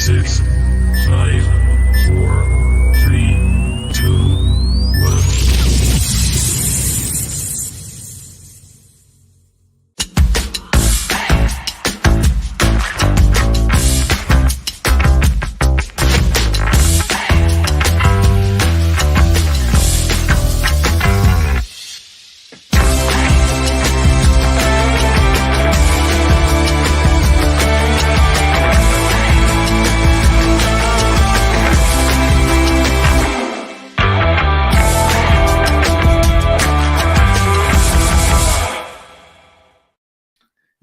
6, 5, 4, 3, 2, 1.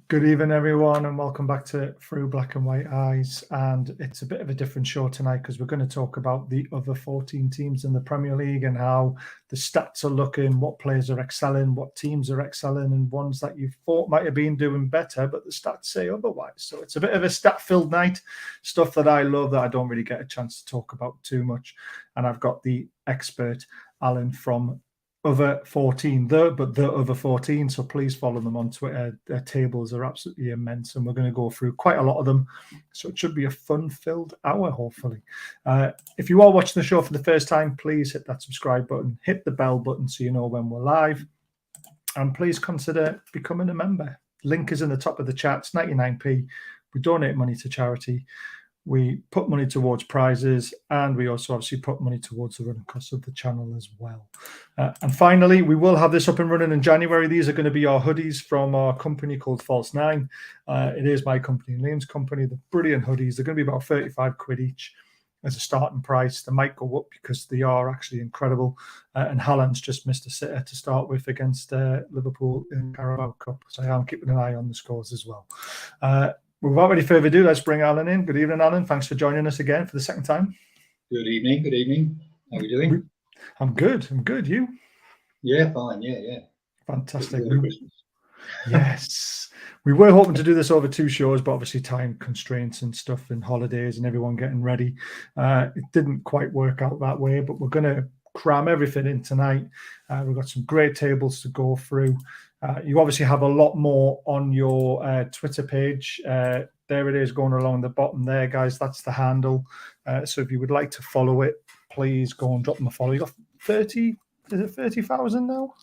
Good evening, everyone, and welcome back to Through Black and White Eyes. And it's a bit of a different show tonight because we're going to talk about the other 14 teams in the Premier League and how the stats are looking, what players are excelling, what teams are excelling, and ones that you thought might have been doing better, but the stats say otherwise. So it's a bit of a stat-filled night, stuff that I love that I don't really get a chance to talk about too much. And I've got the expert, Alan, from other 14, the other 14, so please follow them on Twitter. Their tables are absolutely immense, and we're going to go through quite a lot of them, so it should be a fun-filled hour, hopefully. If you are watching the show for the first time, please hit that subscribe button, hit the bell button so you know when we're live, and please consider becoming a member. Link is in the top of the chat. It's 99p. We donate money to charity. We put money towards prizes, and we also obviously put money towards the running costs of the channel as well. And finally, we will have this up and running in January. These are going to be our hoodies from our company called Falsenineltd. It is my company, Liam's company. They're brilliant hoodies. They're going to be about 35 quid each as a starting price. They might go up because they are actually incredible. And Haaland's just missed a sitter to start with against Liverpool in Carabao Cup. So I am keeping an eye on the scores as well. Without any further ado, let's bring Alan in. Good evening, Alan. Thanks for joining us again for the second time. Good evening. Good evening. How are you doing? I'm good. I'm good. You? Yeah, fine. Yeah. Fantastic. Yes. We were hoping to do this over 2 shows, but obviously time constraints and stuff and holidays and everyone getting ready. It didn't quite work out that way, but we're going to cram everything in tonight. We've got some great tables to go through. You obviously have a lot more on your Twitter page. There it is going along the bottom there, guys. That's the handle. So if you would like to follow it, please go and drop them a follow. You got 30, is it 30,000 now?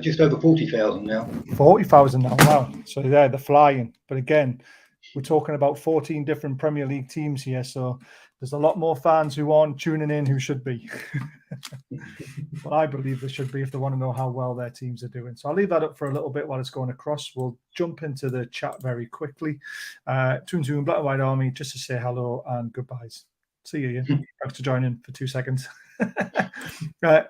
Just over 40,000 now. 40,000 now, wow. So they're flying. But again, we're talking about 14 different Premier League teams here. So there's a lot more fans who aren't tuning in who should be. Well, I believe they should be if they want to know how well their teams are doing. So I'll leave that up for a little bit while it's going across. We'll jump into the chat very quickly. Toon Black and White Army, just to say hello and goodbyes. See you, Ian. Thanks for joining for 2 seconds.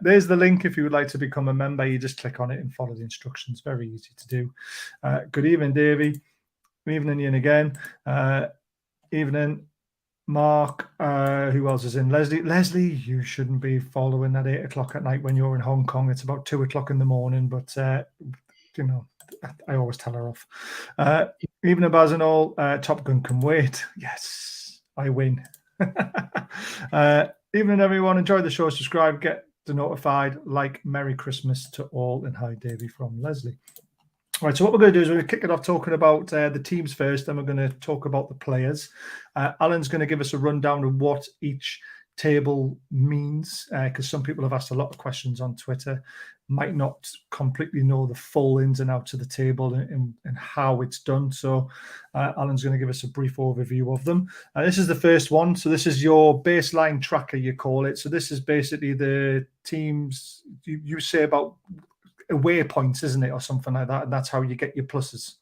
There's the link if you would like to become a member. You just click on it and follow the instructions. Very easy to do. Good evening, Davey. Good evening, Ian again. Evening, Mark. Who else is in? Leslie, you shouldn't be following at 8 o'clock at night when you're in Hong Kong. It's about 2 o'clock in the morning, but you know, I always tell her off. Evening, Baz and all. Top Gun can wait. Yes, I win. Evening, everyone. Enjoy the show. Subscribe, get notified. Like, Merry Christmas to all, and hi, Davey from Leslie. All right, so what we're going to do is we're going to kick it off talking about the teams first, then we're going to talk about the players. Alan's going to give us a rundown of what each table means, because some people have asked a lot of questions on Twitter, might not completely know the full ins and outs of the table and how it's done. So Alan's going to give us a brief overview of them. This is the first one. So this is your baseline tracker, you call it. So this is basically the teams you say about away points, isn't it, or something like that, and that's how you get your pluses.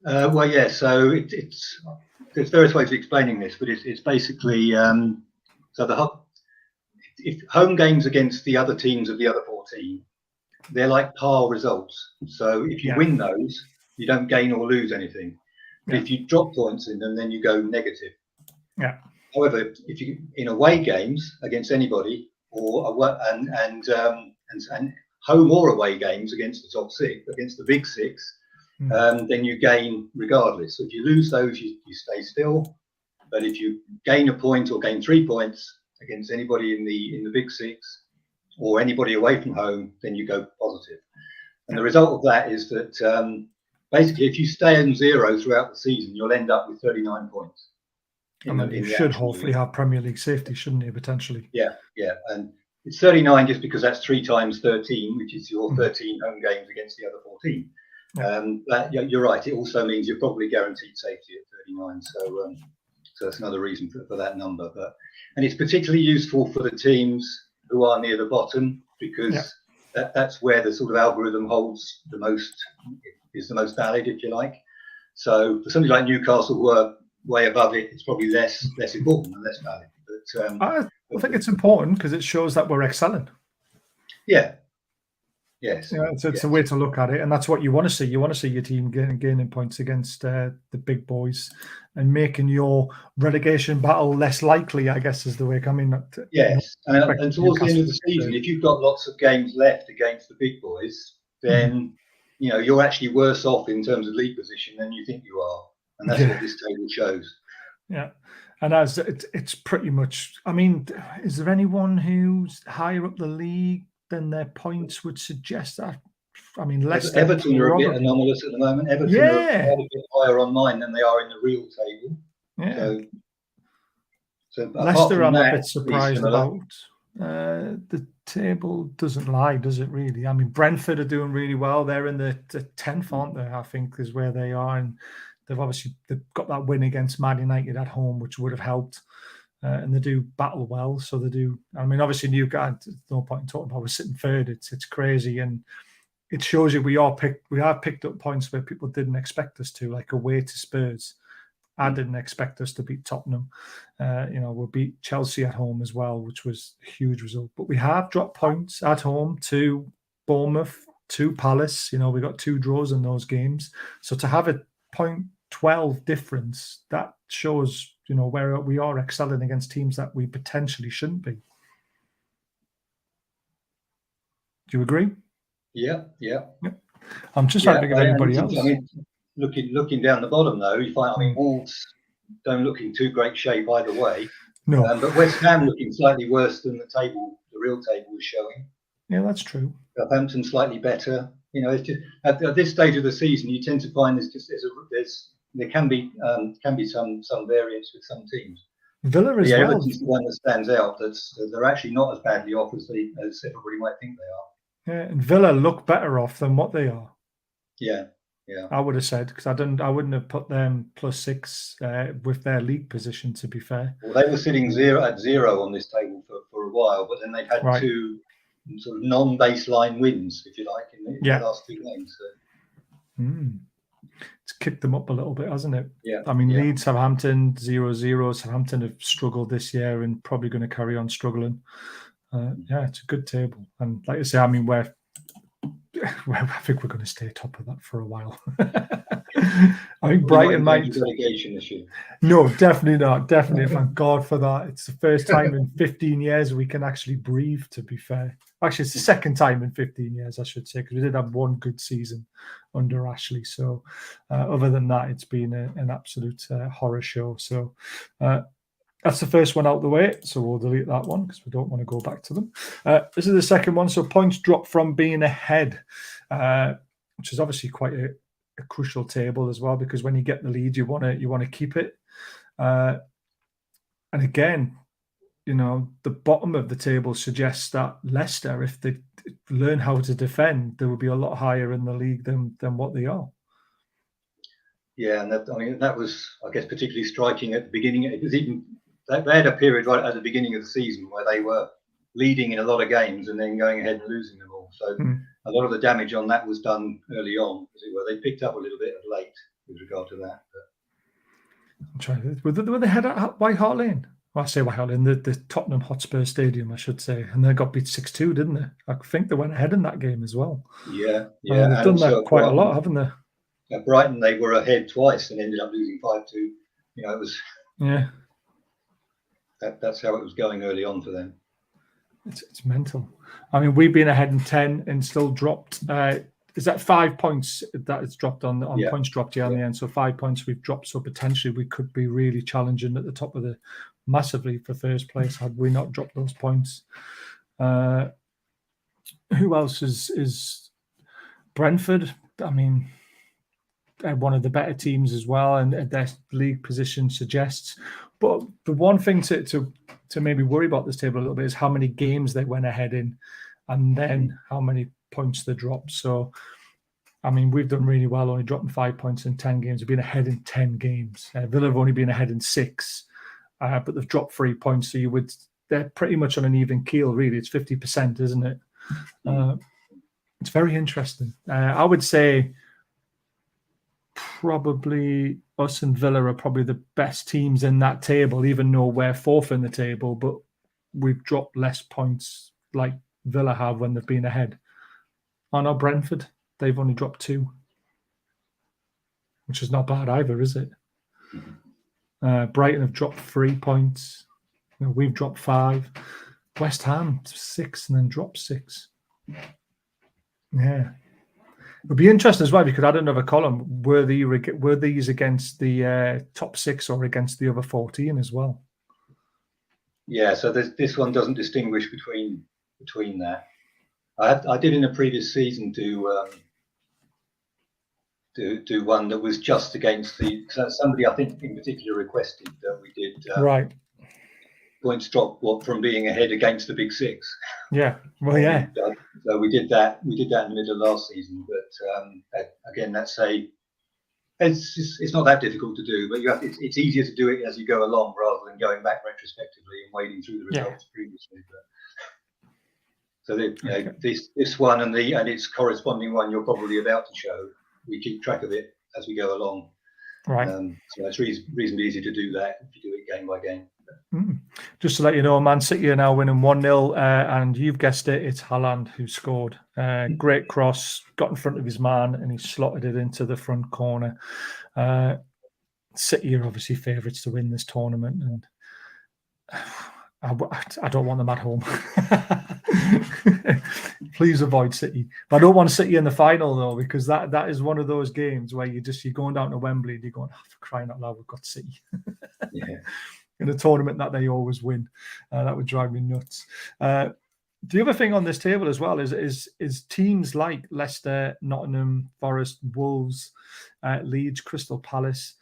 Well, yeah. So there's various ways of explaining this, but it's basically if home games against the other teams of the other 14, they're like par results. So if you win those, you don't gain or lose anything. But if you drop points in them, then you go negative. Yeah. However, if you in away games against anybody, or and home or away games against the top 6, against the big 6, then you gain regardless. So if you lose those, you stay still. But if you gain a point or gain 3 points against anybody in the big 6 or anybody away from home, then you go positive. And the result of that is that basically, if you stay on 0 throughout the season, you'll end up with 39 points. You should hopefully have Premier League safety, shouldn't you, potentially? Yeah, and it's 39 just because that's 3 times 13, which is your 13 home games against the other 14. You're right. It also means you're probably guaranteed safety at 39. So that's another reason for that number. And it's particularly useful for the teams who are near the bottom, because that's where the sort of algorithm holds is the most valid, if you like. So for somebody like Newcastle, who are way above it, it's probably less important and less valid. But I think it's important because it shows that we're excelling. Yeah. Yes. It's a way to look at it, and that's what you want to see. You want to see your team gaining points against the big boys and making your relegation battle less likely, I guess, is the way. Yes, and towards the end of the season, if you've got lots of games left against the big boys, then you're actually worse off in terms of league position than you think you are, and that's what this table shows. Yeah, and as it's pretty much. I mean, is there anyone who's higher up the league than their points would suggest that? I mean, Leicester, Everton are a bit anomalous at the moment. Everton are quite a bit higher on mine than they are in the real table. Yeah. So Leicester, I'm a bit surprised about. The table doesn't lie, does it really? I mean, Brentford are doing really well. They're in the 10th, aren't they? I think is where they are, and they've got that win against Man United at home, which would have helped. And they do battle well, so they do. I mean, obviously, Newcastle. No point in talking about we're sitting third. It's crazy, and it shows you we have picked up points where people didn't expect us to, like away to Spurs. I didn't expect us to beat Tottenham. We beat Chelsea at home as well, which was a huge result. But we have dropped points at home to Bournemouth, to Palace. We got 2 draws in those games. So to have a 0.12 difference, that shows where we are excelling against teams that we potentially shouldn't be. Do you agree? Yeah. I'm just trying to think of anybody else. I mean, looking down the bottom though, you find Wolves don't look in too great shape either way. No, but West Ham looking slightly worse than the real table is showing. Yeah, that's true. Southampton slightly better. It's just at this stage of the season, you tend to find there can be some variance with some teams. Villa as well. Everton's the one that stands out. They're actually not as badly off as everybody might think they are. Yeah, and Villa look better off than what they are. Yeah. I would have said, because I wouldn't have put them +6 with their league position. To be fair, well, they were sitting 0 on this table for a while, but then they've had 2 sort of non-baseline wins, if you like, in the last 2 games. So. It's kicked them up a little bit, hasn't it? Yeah. I mean, Leeds, Southampton 0-0. Southampton have struggled this year and probably going to carry on struggling. It's a good table, and like I say, I mean, I think we're going to stay top of that for a while. I think Brighton might. Relegation issue. No, definitely not. Definitely, thank God for that. It's the first time in 15 years we can actually breathe, to be fair. Actually, it's the second time in 15 years, I should say, because we did have one good season under Ashley. So other than that, it's been an absolute horror show. So that's the first one out the way. So we'll delete that one because we don't want to go back to them. This is the second one. So points drop from being ahead, which is obviously quite a crucial table as well, because when you get the lead, you want to keep it. And again, the bottom of the table suggests that Leicester, if they learn how to defend, they will be a lot higher in the league than what they are. Yeah, and that was, I guess, particularly striking at the beginning. It was even they had a period right at the beginning of the season where they were leading in a lot of games and then going ahead and losing them all. So a lot of the damage on that was done early on, as it were. They picked up a little bit of late with regard to that. I'm trying. Were they head at White Hart Lane? Well, I say White Hart Lane, the Tottenham Hotspur Stadium, I should say, and they got beat 6-2, didn't they? I think they went ahead in that game as well. Yeah. They've done that quite a lot, haven't they? At Brighton, they were ahead twice and ended up losing 5-2. It was. Yeah. That's how it was going early on for them. It's mental. I mean, we've been ahead in 10 and still dropped. Is that 5 points that it's dropped on points dropped in the end? So 5 points we've dropped. So potentially we could be really challenging at the top of massively for first place had we not dropped those points. Who else is Brentford? I mean, one of the better teams as well, and their league position suggests. But the one thing to maybe worry about this table a little bit is how many games they went ahead in, and then how many points they dropped. So, I mean, we've done really well, only dropping 5 points in 10 games. We've been ahead in 10 games. Villa have only been ahead in 6, but they've dropped 3 points. So they're pretty much on an even keel, really. It's 50%, isn't it? It's very interesting. I would say probably us and Villa are probably the best teams in that table, even though we're 4th in the table, but we've dropped less points like Villa have when they've been ahead. Oh no, Brentford, they've only dropped 2, which is not bad either, is it? Brighton have dropped 3 points. We've dropped 5. West Ham 6 and then dropped 6. Yeah. It would be interesting as well if you could add another column. Were these against the top 6 or against the other 14 as well? Yeah, so this one doesn't distinguish between that. I did in a previous season do one that was just against somebody I think in particular requested that we did right points drop from being ahead against the big 6. Yeah, well, yeah. So we did that in the middle of last season, but again, it's not that difficult to do, but it's easier to do it as you go along rather than going back retrospectively and wading through the results previously. But, so this one and its corresponding one you're probably about to show, we keep track of it as we go along. Right. So it's reasonably easy to do that if you do it game by game. Just to let you know, Man City are now winning 1-0, and you've guessed it, it's Haaland who scored. Great cross, got in front of his man, and he slotted it into the front corner. City are obviously favourites to win this tournament, and I don't want them at home. Please avoid City. But I don't want City in the final, though, because that is one of those games where you're going down to Wembley and you're going, for crying out loud, we've got City. Yeah. In a tournament that they always win. That would drive me nuts. The other thing on this table as well is teams like Leicester, Nottingham Forest, Wolves, Leeds, Crystal Palace.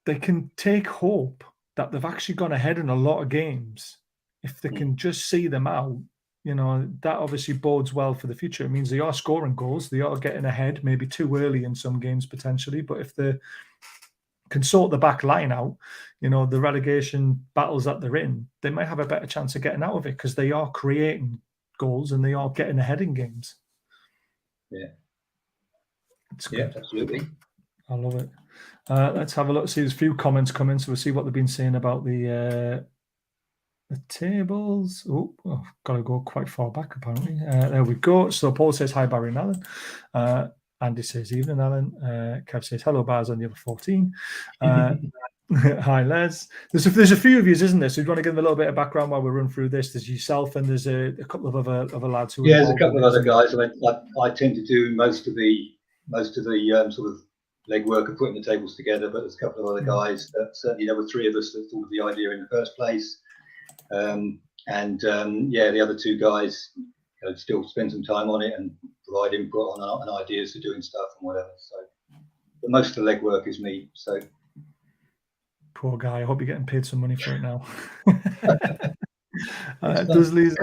They can take hope that they've actually gone ahead in a lot of games. If they can just see them out, that obviously bodes well for the future. It means they are scoring goals. They are getting ahead, maybe too early in some games potentially. But if they can sort the back line out, the relegation battles that they're in, they might have a better chance of getting out of it because they are creating goals and they are getting ahead in games. Yeah. It's good. Yeah, absolutely. I love it. Let's have a look. See, there's a few comments coming, so we'll see what they've been saying about the tables. Oh, got to go quite far back, apparently. There we go. So Paul says, hi, Barry and Alan. Andy says, evening, Alan. Kev says, hello, Bars on the other 14. Hi, Les. There's a few of you, isn't there? So you want to give them a little bit of background while we run through this. There's yourself and there's a couple of other lads who. Yeah, there's a couple of other guys. I tend to do most of the sort of legwork of putting the tables together, but there's a couple of other guys that certainly there were 3 of us that thought of the idea in the first place. The other 2 guys still spend some time on it and provide input on ideas for doing stuff and whatever. So, but most of the legwork is me. So, poor guy. I hope you're getting paid some money for it now. Does Lisa?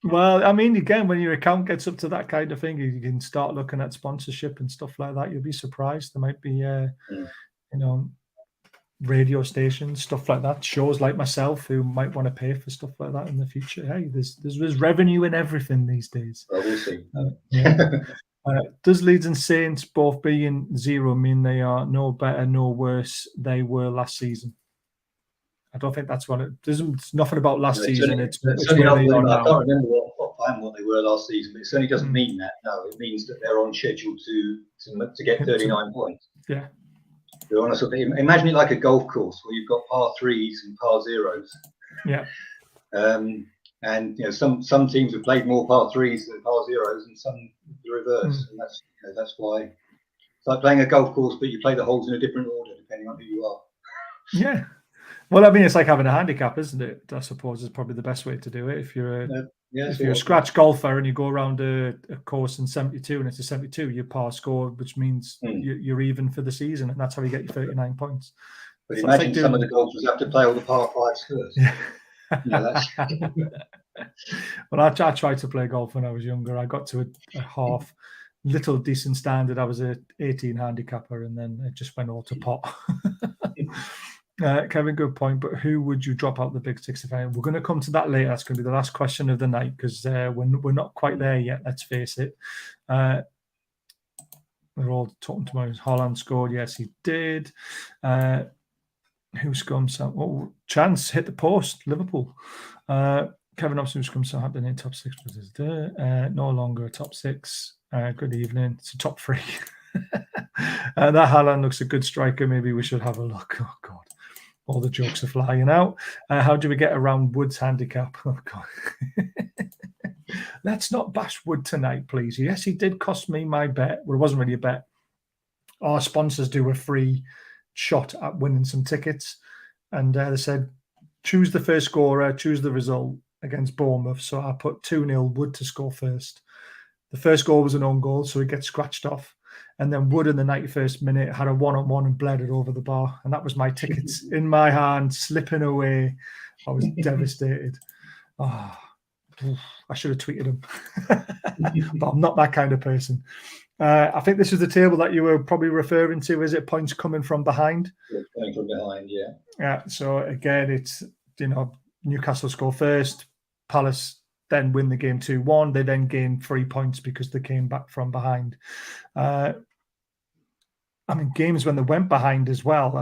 Well, I mean, again, when your account gets up to that kind of thing, you can start looking at sponsorship and stuff like that. You'll be surprised. There might be, radio stations, stuff like that, shows like myself who might want to pay for stuff like that in the future. Hey, there's revenue in everything these days. Well, we'll see. Does Leeds and Saints both being 0 mean they are no better, no worse they were last season? I don't think that's what it doesn't. It's nothing about last season. It's I can't remember what they were last season, but it certainly doesn't mean that. No, it means that they're on schedule to get 39 points. Yeah. They're on a sort of, imagine it like a golf course where you've got par 3s and par 0s. Yeah. And some teams have played more par 3s than par 0s, and some the reverse. And that's why it's like playing a golf course, but you play the holes in a different order depending on who you are. Yeah. Well, I mean, it's like having a handicap, isn't it? I suppose is probably the best way to do it. If you're a scratch golfer and you go around a course in 72 and it's a 72, you par score, which means you're even for the season, and that's how you get your 39 points. But so imagine some of the golfers have to play all the par fives first. Yeah. That's... Well, I tried to play golf when I was younger. I got to a half, little decent standard. I was a 18 handicapper, and then it just went all to pot. Kevin, good point. But who would you drop out the Big Six if we're going to come to that later? That's going to be the last question of the night because we're not quite there yet. Let's face it. We're all talking tomorrow. Haaland scored. Yes, he did. Who scums? Oh, Chance hit the post. Liverpool. Kevin Upson scums Southampton in top six. No longer a top six. Good evening. It's a top three. That Haaland looks a good striker. Maybe we should have a look. Oh God. All the jokes are flying out. How do we get around Wood's handicap? Oh, God. Let's not bash Wood tonight, please. Yes, he did cost me my bet. Well, it wasn't really a bet. Our sponsors do a free shot at winning some tickets. And they said, choose the first scorer, choose the result against Bournemouth. So I put 2-0 Wood to score first. The first goal was an own goal, so he gets scratched off. And then Wood in the 91st minute had a one-on-one and bled it over the bar. And that was my tickets in my hand, slipping away. I was devastated. Oh, I should have tweeted him. But I'm not that kind of person. I think this is the table that you were probably referring to. Is it points coming from behind? Coming from behind, yeah. Yeah. So again, it's, Newcastle score first, Palace then win the game 2-1. They then gain 3 points because they came back from behind. Games when they went behind as well.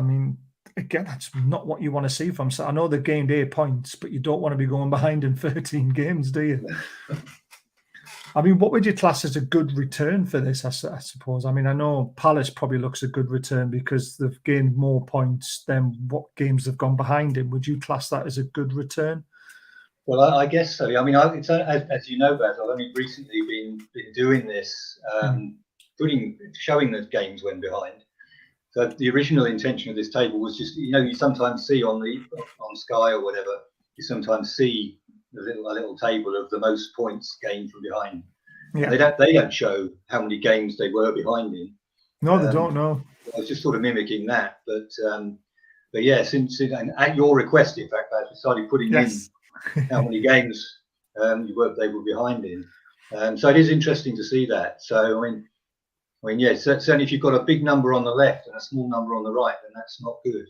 Again, that's not what you want to see from. So I know they gained 8 points, but you don't want to be going behind in 13 games, do you? What would you class as a good return for this, I suppose? I know Palace probably looks a good return because they've gained more points than what games they've gone behind in. Would you class that as a good return? Well, I guess so. It's, as you know, Baz, I've only recently been doing this, showing the games when behind. So the original intention of this table was just, you sometimes see on Sky or whatever, you sometimes see a little table of the most points gained from behind. Yeah. They don't show how many games they were behind in. No, they don't know. I was just sort of mimicking that, but yeah, since and at your request, in fact, Baz, we started putting in how many games they were behind in. So it is interesting to see that. So yeah, certainly if you've got a big number on the left and a small number on the right, then that's not good.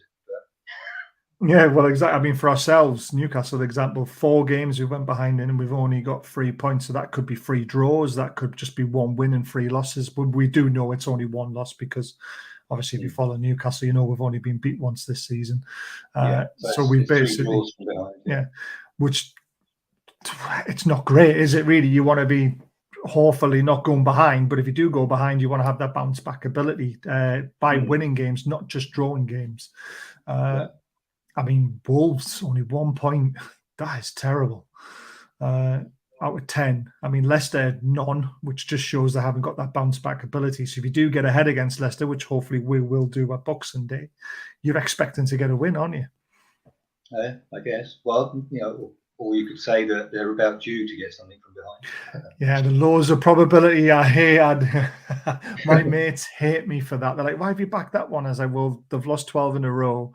Yeah, well, exactly. For ourselves, Newcastle, for example, 4 games we went behind in and we've only got 3 points. So that could be 3 draws. That could just be 1 win and 3 losses. But we do know it's only 1 loss because obviously if you follow Newcastle, we've only been beat once this season. So we basically, which it's not great, is it really? You want to be hopefully not going behind, but if you do go behind, you want to have that bounce back ability by winning games, not just drawing games. Wolves only 1 point. That is terrible. Out of 10. Leicester none, which just shows they haven't got that bounce back ability. So if you do get ahead against Leicester, which hopefully we will do at Boxing Day, you're expecting to get a win, aren't you? I guess. Well, or you could say that they're about due to get something from behind. Yeah, the laws of probability. I hate. My mates hate me for that. They're like, "Why have you backed that one?" I was like, "Well, they've lost 12 in a row.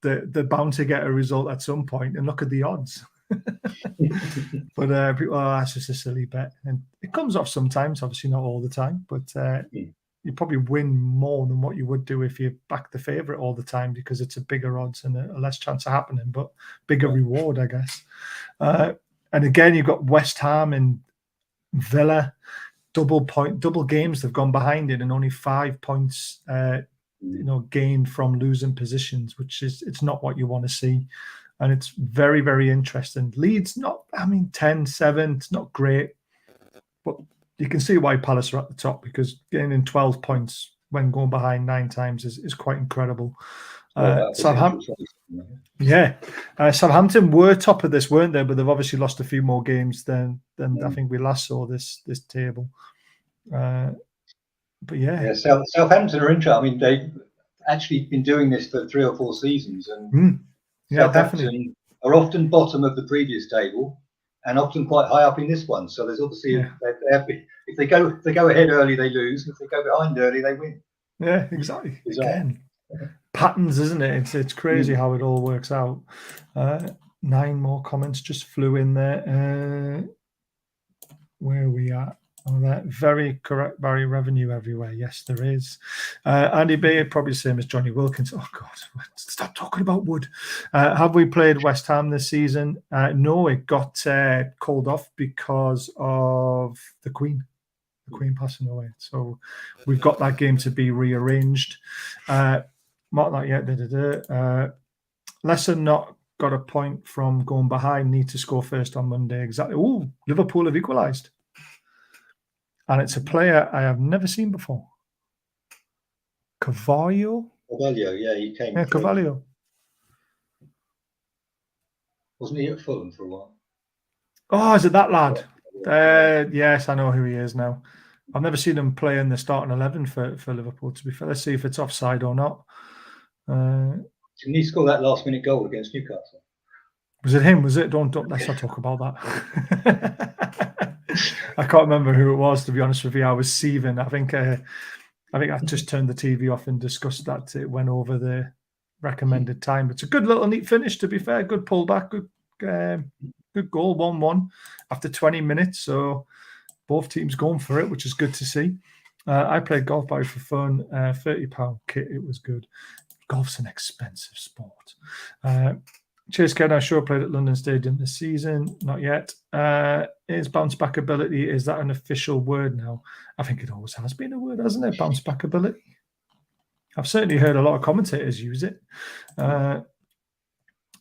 They're bound to get a result at some point, and look at the odds." But that's just a silly bet, and it comes off sometimes. Obviously, not all the time, but you probably win more than what you would do if you back the favourite all the time because it's a bigger odds and a less chance of happening, but bigger reward, I guess. And again, you've got West Ham and Villa, double games they've gone behind in, and only 5 points gained from losing positions, which is it's not what you want to see. And it's very, very interesting. Leeds, 10-7, it's not great, but you can see why Palace are at the top because getting in 12 points when going behind 9 times is quite incredible. Southampton were top of this, weren't they? But they've obviously lost a few more games than I think we last saw this table. But yeah, Southampton are interesting. They've actually been doing this for 3 or 4 seasons, and Southampton are often bottom of the previous table and often quite high up in this one. So there's obviously if they go ahead early, they lose. If they go behind early, they win. Yeah, exactly. Bizarre. Again, patterns, isn't it? It's crazy how it all works out. 9 more comments just flew in there. Where are we at? Oh, that very correct, Barry. Revenue everywhere. Yes, there is. Andy B, probably the same as Johnny Wilkins. Oh God, stop talking about Wood. Have we played West Ham this season? No, it got called off because of the Queen passing away. So we've got that game to be rearranged. Not that yet. Leicester not got a point from going behind. Need to score first on Monday. Exactly. Oh, Liverpool have equalised. And it's a player I have never seen before. Carvalho, yeah, he came. Yeah, Carvalho. Wasn't he at Fulham for a while? Oh, is it that lad? Yes, I know who he is now. I've never seen him play in the starting 11 for Liverpool, to be fair. Let's see if it's offside or not. Didn't he score that last-minute goal against Newcastle? Was it him? Was it? Don't let's not talk about that. I can't remember who it was, to be honest with you. I was seething. I think I just turned the TV off and discussed that. It went over the recommended time. It's a good little neat finish, to be fair. Good pullback, good goal, 1-1 after 20 minutes. So both teams going for it, which is good to see. I played golf for fun. £30 kit. It was good. Golf's an expensive sport. Cheers, Ken. I sure played at London Stadium this season. Not yet. Is bounce back ability, is that an official word now? I think it always has been a word, hasn't it? Bounce back ability. I've certainly heard a lot of commentators use it.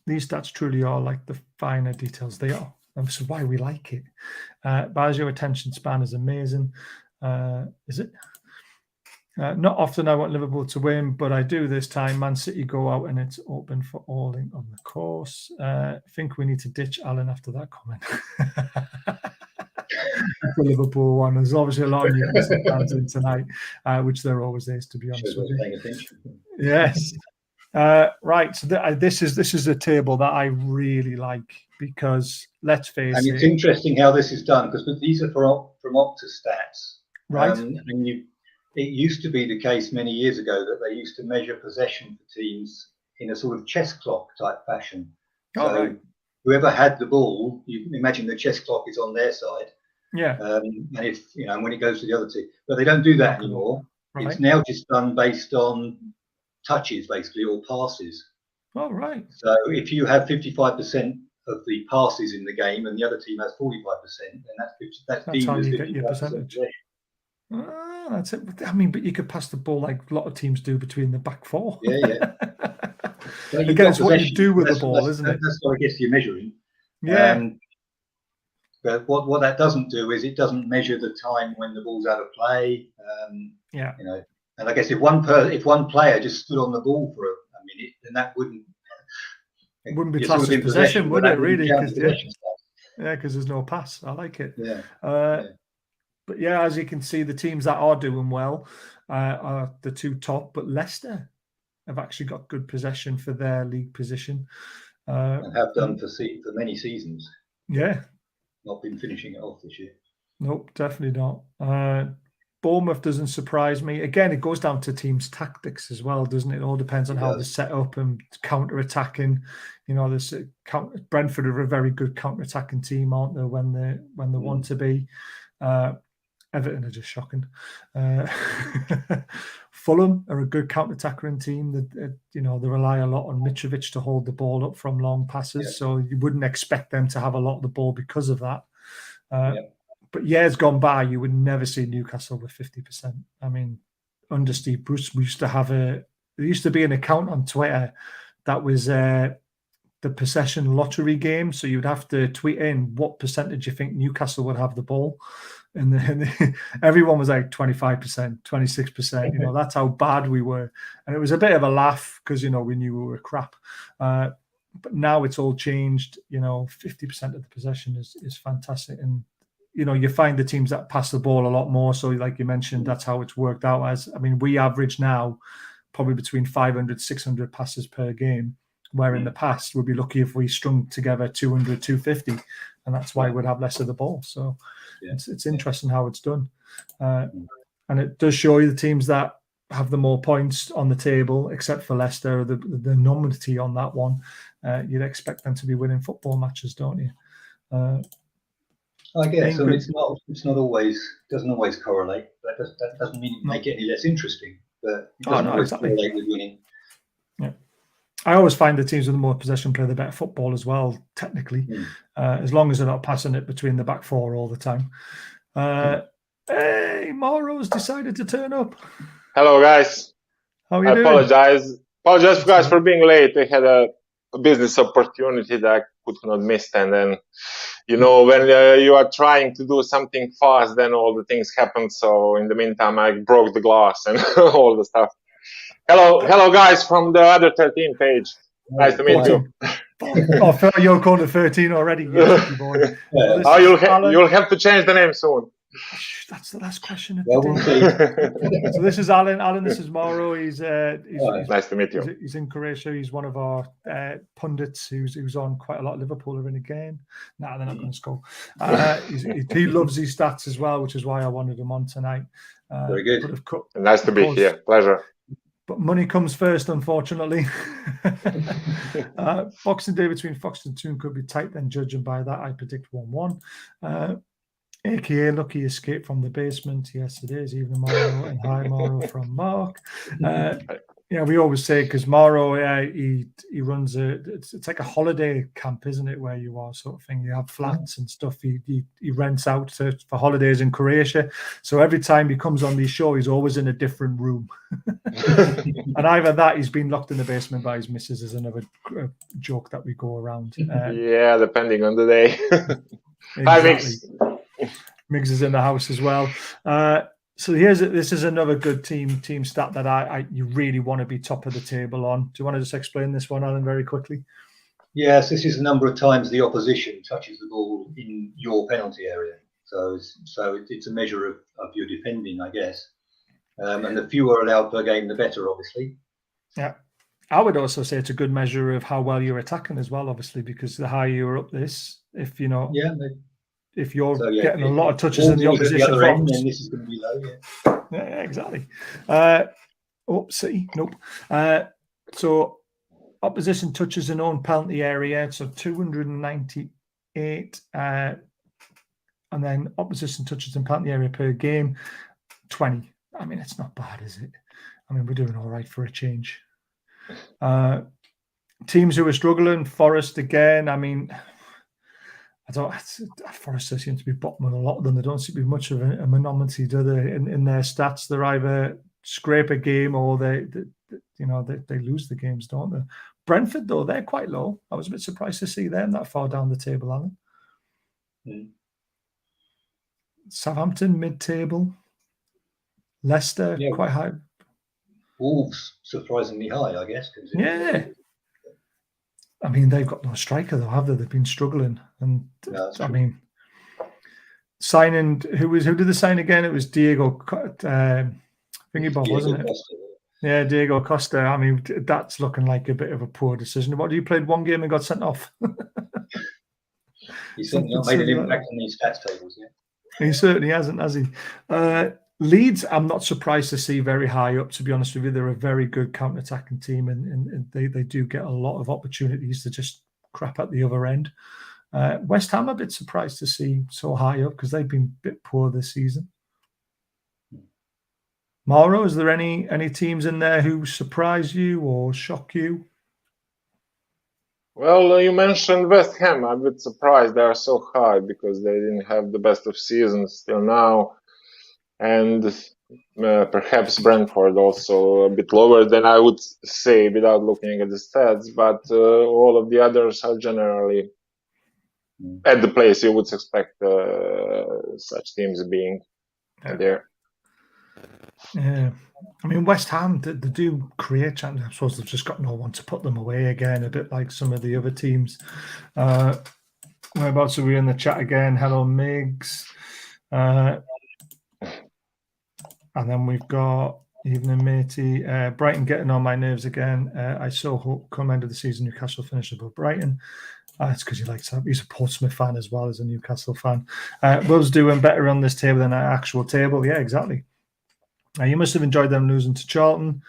These stats truly are like the finer details they are. That's why we like it. Baggio attention span is amazing. Is it? Not often I want Liverpool to win, but I do this time. Man City go out and it's open for all in on the course. I think we need to ditch Alan after that comment. The Liverpool one. There's obviously a lot of Newcastle fans in tonight, which there always is, to be honest with you. Yes. Right. So this is a table that I really like because let's face it. And it's interesting how this is done because these are from Opta stats. Right. It used to be the case many years ago that they used to measure possession for teams in a sort of chess clock type fashion. So whoever had the ball, you imagine the chess clock is on their side. Yeah. And if when it goes to the other team, but they don't do that anymore. Right. It's now just done based on touches, basically, or passes. Oh, right. So if you have 55% of the passes in the game and the other team has 45%, then that's deemed as 55%. That's it. I mean, but you could pass the ball like a lot of teams do between the back four. Yeah. Well, again, it's what you do with the ball, isn't it? That's what I guess you're measuring. Yeah. But what that doesn't do is it doesn't measure the time when the ball's out of play. And I guess if one player just stood on the ball for a minute, then that wouldn't be classed as possession, would it? Really? Because there's no pass. I like it. Yeah. But yeah, as you can see, the teams that are doing well are the two top. But Leicester have actually got good possession for their league position. And have done for many seasons. Yeah. Not been finishing it off this year. Nope, definitely not. Bournemouth doesn't surprise me. Again, it goes down to teams' tactics as well, doesn't it? It all depends on how they're set up and counter-attacking. This Brentford are a very good counter-attacking team, aren't they? When they want to be. Everton are just shocking. Fulham are a good counter-attacking team. That they rely a lot on Mitrovic to hold the ball up from long passes. So you wouldn't expect them to have a lot of the ball because of that. But years gone by, you would never see Newcastle with 50%. I mean, under Steve Bruce, we used to have there used to be an account on Twitter that was the possession lottery game. So you'd have to tweet in what percentage you think Newcastle would have the ball. And everyone was like 25%, 26%. That's how bad we were. And it was a bit of a laugh because, we knew we were crap. But now it's all changed. 50% of the possession is fantastic. And, you find the teams that pass the ball a lot more. So like you mentioned, that's how it's worked out as. I mean, we average now probably between 500, 600 passes per game. where in the past we'd be lucky if we strung together 200, 250, and that's why we'd have less of the ball. So it's interesting how it's done. And it does show you the teams that have the more points on the table, except for Leicester, the nullity on that one. You'd expect them to be winning football matches, don't you? I guess. So it's not always, doesn't always correlate. That doesn't mean make it any less interesting, but it doesn't always correlate with winning. Yeah. I always find the teams with the more possession play the better football as well, technically, as long as they're not passing it between the back four all the time. Hey, Moro's decided to turn up. Hello, guys. How are you I doing? apologize guys for being late. I had a business opportunity that I could not miss, and then when you are trying to do something fast, then all the things happen. So in the meantime, I broke the glass and all the stuff. Hello, guys from the other 13 page. Nice to meet you. Oh, Phil, you're called to 13 already. You boy. You'll have to change the name soon. That's the last question of the day. So this is Alan. Alan, this is Mauro. He's nice to meet you. He's in Croatia. He's one of our pundits who's on quite a lot. Liverpool are in a game. Nah, they're not going to score. He loves his stats as well, which is why I wanted him on tonight. Very good. Nice to be here. Pleasure. But money comes first, unfortunately. Boxing Day between Fox and Toon could be tight, then judging by that, I predict 1-1. AKA Lucky Escape from the Basement. Yes, it is. Even Mauro and hi, Mauro from Mark. We always say, because Mauro, he runs it's like a holiday camp, isn't it, where you are, sort of thing. You have flats and stuff. He rents out for holidays in Croatia. So every time he comes on these shows, he's always in a different room. And either that, he's been locked in the basement by his missus, is another joke that we go around. Depending on the day. Exactly. Hi, Mix. Miggs is in the house as well. So this is another good team stat that you really want to be top of the table on. Do you want to just explain this one, Alan, very quickly? Yes, this is the number of times the opposition touches the ball in your penalty area. So it's a measure of your defending, I guess. And the fewer allowed per game, the better, obviously. Yeah. I would also say it's a good measure of how well you're attacking as well, obviously, because the higher you're up this, if you're getting a lot of touches in the opposition box, then this is going to be low. Yeah, exactly. Nope. So opposition touches in own penalty area, so 298, and then opposition touches in penalty area per game, 20. I mean, it's not bad, is it? I mean, we're doing all right for a change. Teams who are struggling, Forest again. I mean, Forest seem to be bottom of a lot of them. There don't seem to be much of a minority, do they? In their stats, they're either scrape a game or they lose the games, don't they? Brentford, though, they're quite low. I was a bit surprised to see them that far down the table, Alan. Southampton mid-table. Leicester quite high. Wolves surprisingly high, I guess. Yeah. I mean, they've got no striker, though, have they? They've been struggling. And I mean, signing, who did they sign again? It was Diego Thingy Bob, wasn't it? Costa. Yeah, Diego Costa. I mean, that's looking like a bit of a poor decision. What, you played one game and got sent off? He's certainly not made an impact on these stats tables yet. He certainly hasn't, has he? Leeds, I'm not surprised to see very high up, to be honest with you. They're a very good counter-attacking team, and they do get a lot of opportunities to just crap at the other end. West Ham, a bit surprised to see so high up because they've been a bit poor this season. Mauro, is there any teams in there who surprise you or shock you? Well, you mentioned West Ham. I'm a bit surprised they are so high because they didn't have the best of seasons till now. And perhaps Brentford also a bit lower than I would say without looking at the stats. But all of the others are generally at the place you would expect such teams being there. Yeah. I mean, West Ham, they do create chances. I suppose they've just got no one to put them away again, a bit like some of the other teams. Whereabouts are we in the chat again? Hello, Migs. And then we've got Evening, matey. Brighton getting on my nerves again. I so hope come end of the season Newcastle finish above Brighton. It's because he likes that. He's a Portsmouth fan as well as a Newcastle fan. Wolves doing better on this table than our actual table. Yeah, exactly. You must have enjoyed them losing to Charlton.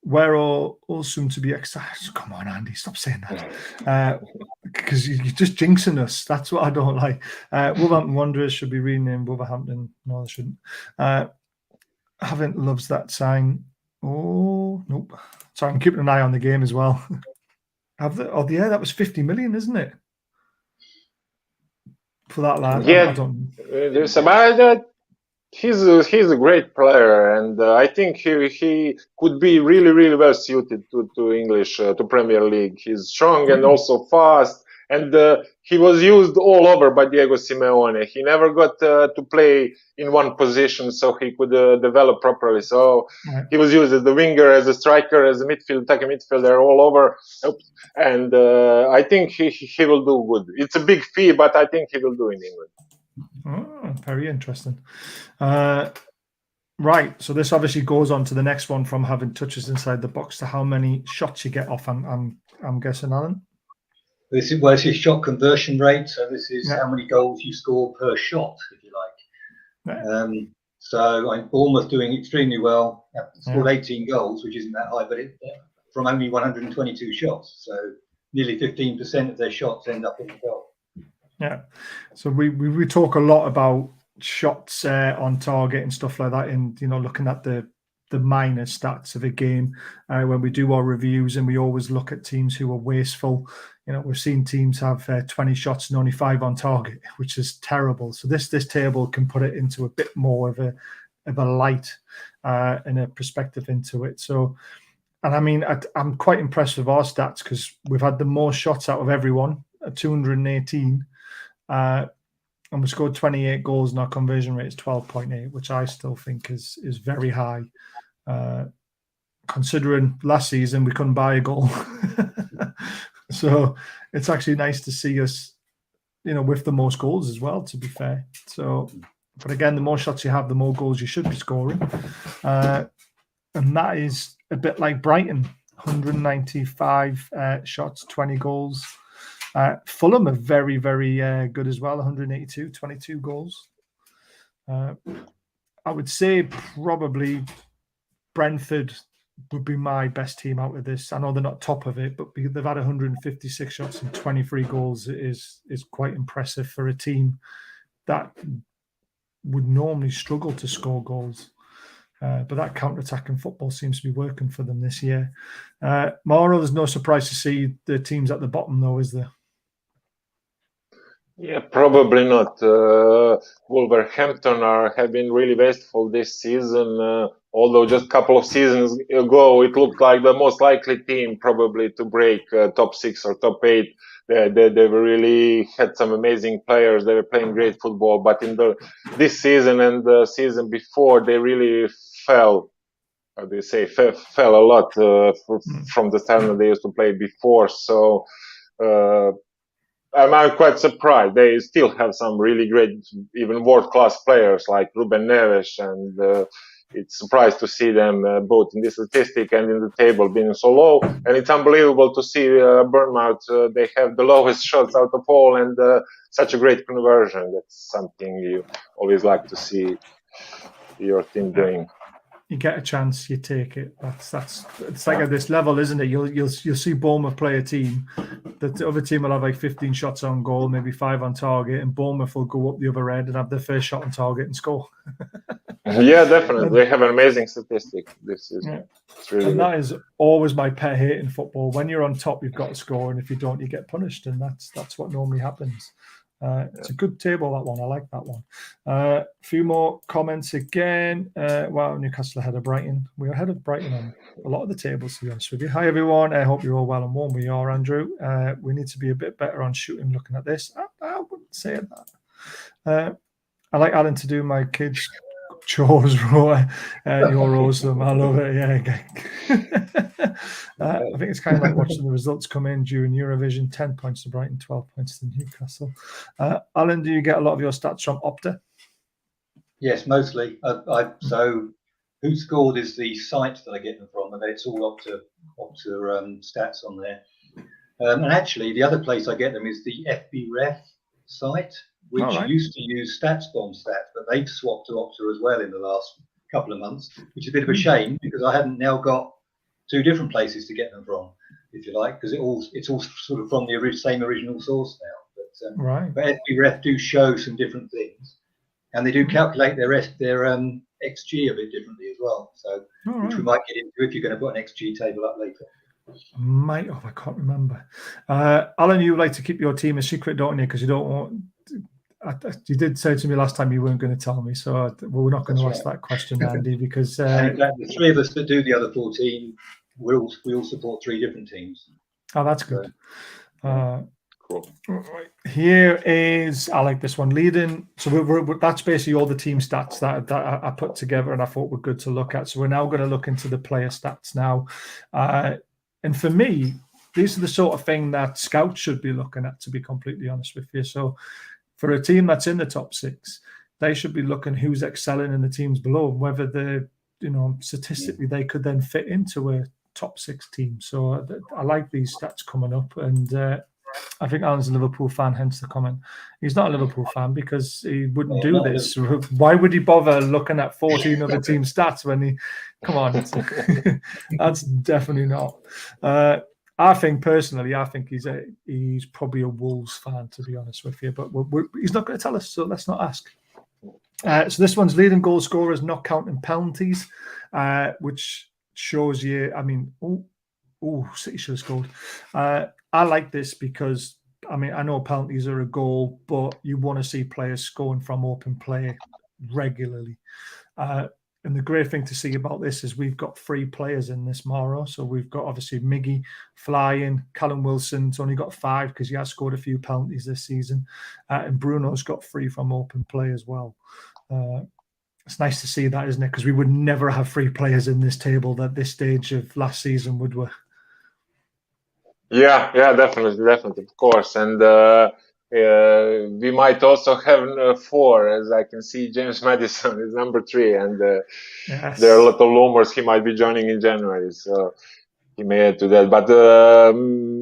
We're all soon to be excited. Come on, Andy, stop saying that. Because you're just jinxing us. That's what I don't like. Wolverhampton Wanderers should be renamed Wolverhampton. No, they shouldn't. Haven't loves that sign. Oh, nope. Sorry, I'm keeping an eye on the game as well. Yeah, that was 50 million, isn't it? For that lad. Yeah, I don't. there's about that. He's a great player, and I think he could be really well suited to English to Premier League. He's strong and also fast, and he was used all over by Diego Simeone. He never got to play in one position, so he could develop properly. So he was used as the winger, as a striker, as a attacking midfielder, all over. And I think he will do good. It's a big fee, but I think he will do in England. Oh, very interesting. Right, so this obviously goes on to the next one from having touches inside the box to how many shots you get off. I'm guessing, Alan. This is shot conversion rate. So this is how many goals you score per shot, if you like. So Bournemouth doing extremely well. Scored 18 goals, which isn't that high, but from only 122 shots. So nearly 15% of their shots end up in the goal. Yeah, so we talk a lot about shots on target and stuff like that, and looking at the minor stats of a game when we do our reviews, and we always look at teams who are wasteful. We've seen teams have 20 shots and only 5 on target, which is terrible. So this table can put it into a bit more of a light and a perspective into it. So, and I mean, I'm quite impressed with our stats because we've had the most shots out of everyone, 218. And we scored 28 goals and our conversion rate is 12.8, which I still think is very high. Considering last season we couldn't buy a goal. So it's actually nice to see us, with the most goals as well, to be fair. So, but again, the more shots you have, the more goals you should be scoring. And that is a bit like Brighton, 195 shots, 20 goals. Fulham are very, very good as well, 182, 22 goals. I would say probably Brentford would be my best team out of this. I know they're not top of it, but they've had 156 shots and 23 goals is quite impressive for a team that would normally struggle to score goals. But that counter-attacking football seems to be working for them this year. Mauro, there's no surprise to see the teams at the bottom, though, is there? Yeah, probably not. Wolverhampton have been really wasteful this season. Although just a couple of seasons ago, it looked like the most likely team probably to break top 6 or top 8. They really had some amazing players. They were playing great football, but in this season and the season before, they really fell. How do you say? Fell a lot from the standard they used to play before. So. I'm quite surprised. They still have some really great, even world-class players like Ruben Neves, and it's surprised to see them both in the statistic and in the table being so low. And it's unbelievable to see Bournemouth. They have the lowest shots out of all, and such a great conversion. That's something you always like to see your team doing. You get a chance, you take it. That's it's like at this level, isn't it? You'll see Bournemouth play a team. The other team will have like 15 shots on goal, maybe 5 on target, and Bournemouth will go up the other end and have their first shot on target and score. Yeah, definitely. They have an amazing statistic this season. Yeah. And that is always my pet hate in football. When you're on top, you've got to score, and if you don't, you get punished, and that's what normally happens. It's a good table, that one. I like that one. A few more comments again. Wow, Newcastle ahead of Brighton. We're ahead of Brighton on a lot of the tables, to be honest with you. Hi, everyone. I hope you're all well and warm. We are, Andrew. We need to be a bit better on shooting looking at this. I wouldn't say that. I like Alan to do my kids' chores, You're awesome. I love it. Yeah. I think it's kind of like watching the results come in during Eurovision. 10 points to Brighton, 12 points to Newcastle. Alan, do you get a lot of your stats from Opta? Yes, mostly. So Who Scored is the site that I get them from, and it's all Opta stats on there. And actually, the other place I get them is the FBref site, which used to use StatsBomb stats, but they've swapped to Opta as well in the last couple of months, which is a bit of a shame because I hadn't now got 2 different places to get them from, if you like, because it's all sort of from the same original source now. But FBref do show some different things, and they do calculate their XG a bit differently as well. So, which we might get into if you're going to put an XG table up later. I can't remember. Alan, you like to keep your team a secret, don't you? Because you don't want. You did say to me last time you weren't going to tell me, so we're not going to ask that question, Andy, because the 3 of us that do the other 14, we all support 3 different teams. Oh, that's good. Cool. Here is, I like this one, leading. So that's basically all the team stats that I put together and I thought were good to look at. So we're now going to look into the player stats now. And for me, these are the sort of thing that scouts should be looking at, to be completely honest with you. So for a team that's in the top 6, they should be looking who's excelling in the teams below, whether they're, statistically they could then fit into a top 6 team. So I like these stats coming up, and I think Alan's a Liverpool fan, hence the comment. He's not a Liverpool fan because he wouldn't do this. Why would he bother looking at 14 other team stats when he? Come on, that's definitely not. I think personally, he's probably a Wolves fan, to be honest with you. But he's not going to tell us, so let's not ask. So this one's leading goal scorers, not counting penalties, which shows you. I mean, City should have scored. I like this because, I know penalties are a goal, but you want to see players scoring from open play regularly. And the great thing to see about this is we've got 3 players in this, Mauro. So we've got obviously Miggy flying, Callum Wilson's only got 5 because he has scored a few penalties this season. And Bruno's got 3 from open play as well. It's nice to see that, isn't it? Because we would never have 3 players in this table at this stage of last season, would we? Yeah, definitely, of course. And we might also have 4, as I can see. James Maddison is number 3, and there are a lot of rumors he might be joining in January, so he may add to that. But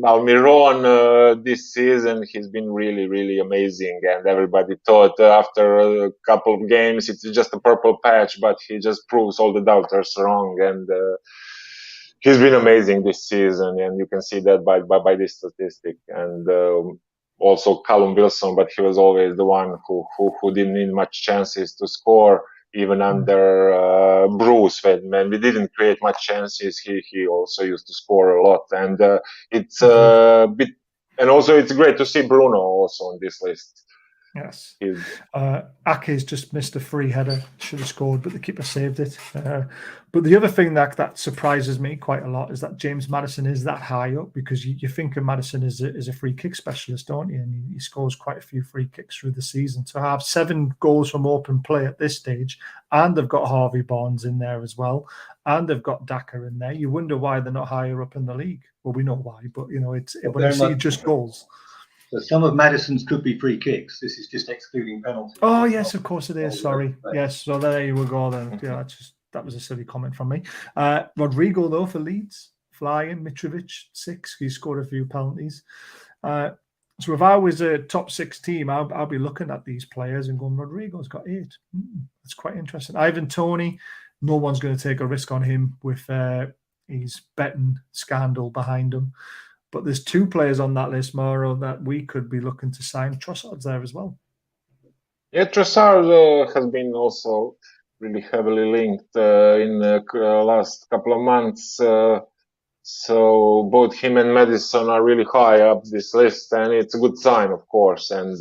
Almiron this season, he's been really, really amazing, and everybody thought after a couple of games it's just a purple patch, but he just proves all the doubters wrong, and he's been amazing this season, and you can see that by this statistic. And also Callum Wilson, but he was always the one who didn't need much chances to score, even under Bruce. When we didn't create much chances, he also used to score a lot. And it's a bit, and also it's great to see Bruno also on this list. Yes. Ake's just missed a free header. Should have scored, but the keeper saved it. But the other thing that surprises me quite a lot is that James Maddison is that high up, because you think of Maddison as a free kick specialist, don't you? And he scores quite a few free kicks through the season. To have 7 goals from open play at this stage, and they've got Harvey Barnes in there as well, and they've got Daka in there. You wonder why they're not higher up in the league. Well, we know why, but when you see just goals. So some of Maddison's could be free kicks. This is just excluding penalties. Oh yes, of course it is. Sorry. Yes. So there you go then. Yeah, that was a silly comment from me. Rodrigo though for Leeds, flying. Mitrovic 6. He scored a few penalties. So if I was a top 6 team, I'll be looking at these players and going, Rodrigo's got 8. That's quite interesting. Ivan Toney, no one's going to take a risk on him with his betting scandal behind him. But there's 2 players on that list, Mauro, that we could be looking to sign. Trossard's there as well. Yeah, Trossard has been also really heavily linked in the last couple of months. So both him and Maddison are really high up this list, and it's a good sign, of course. And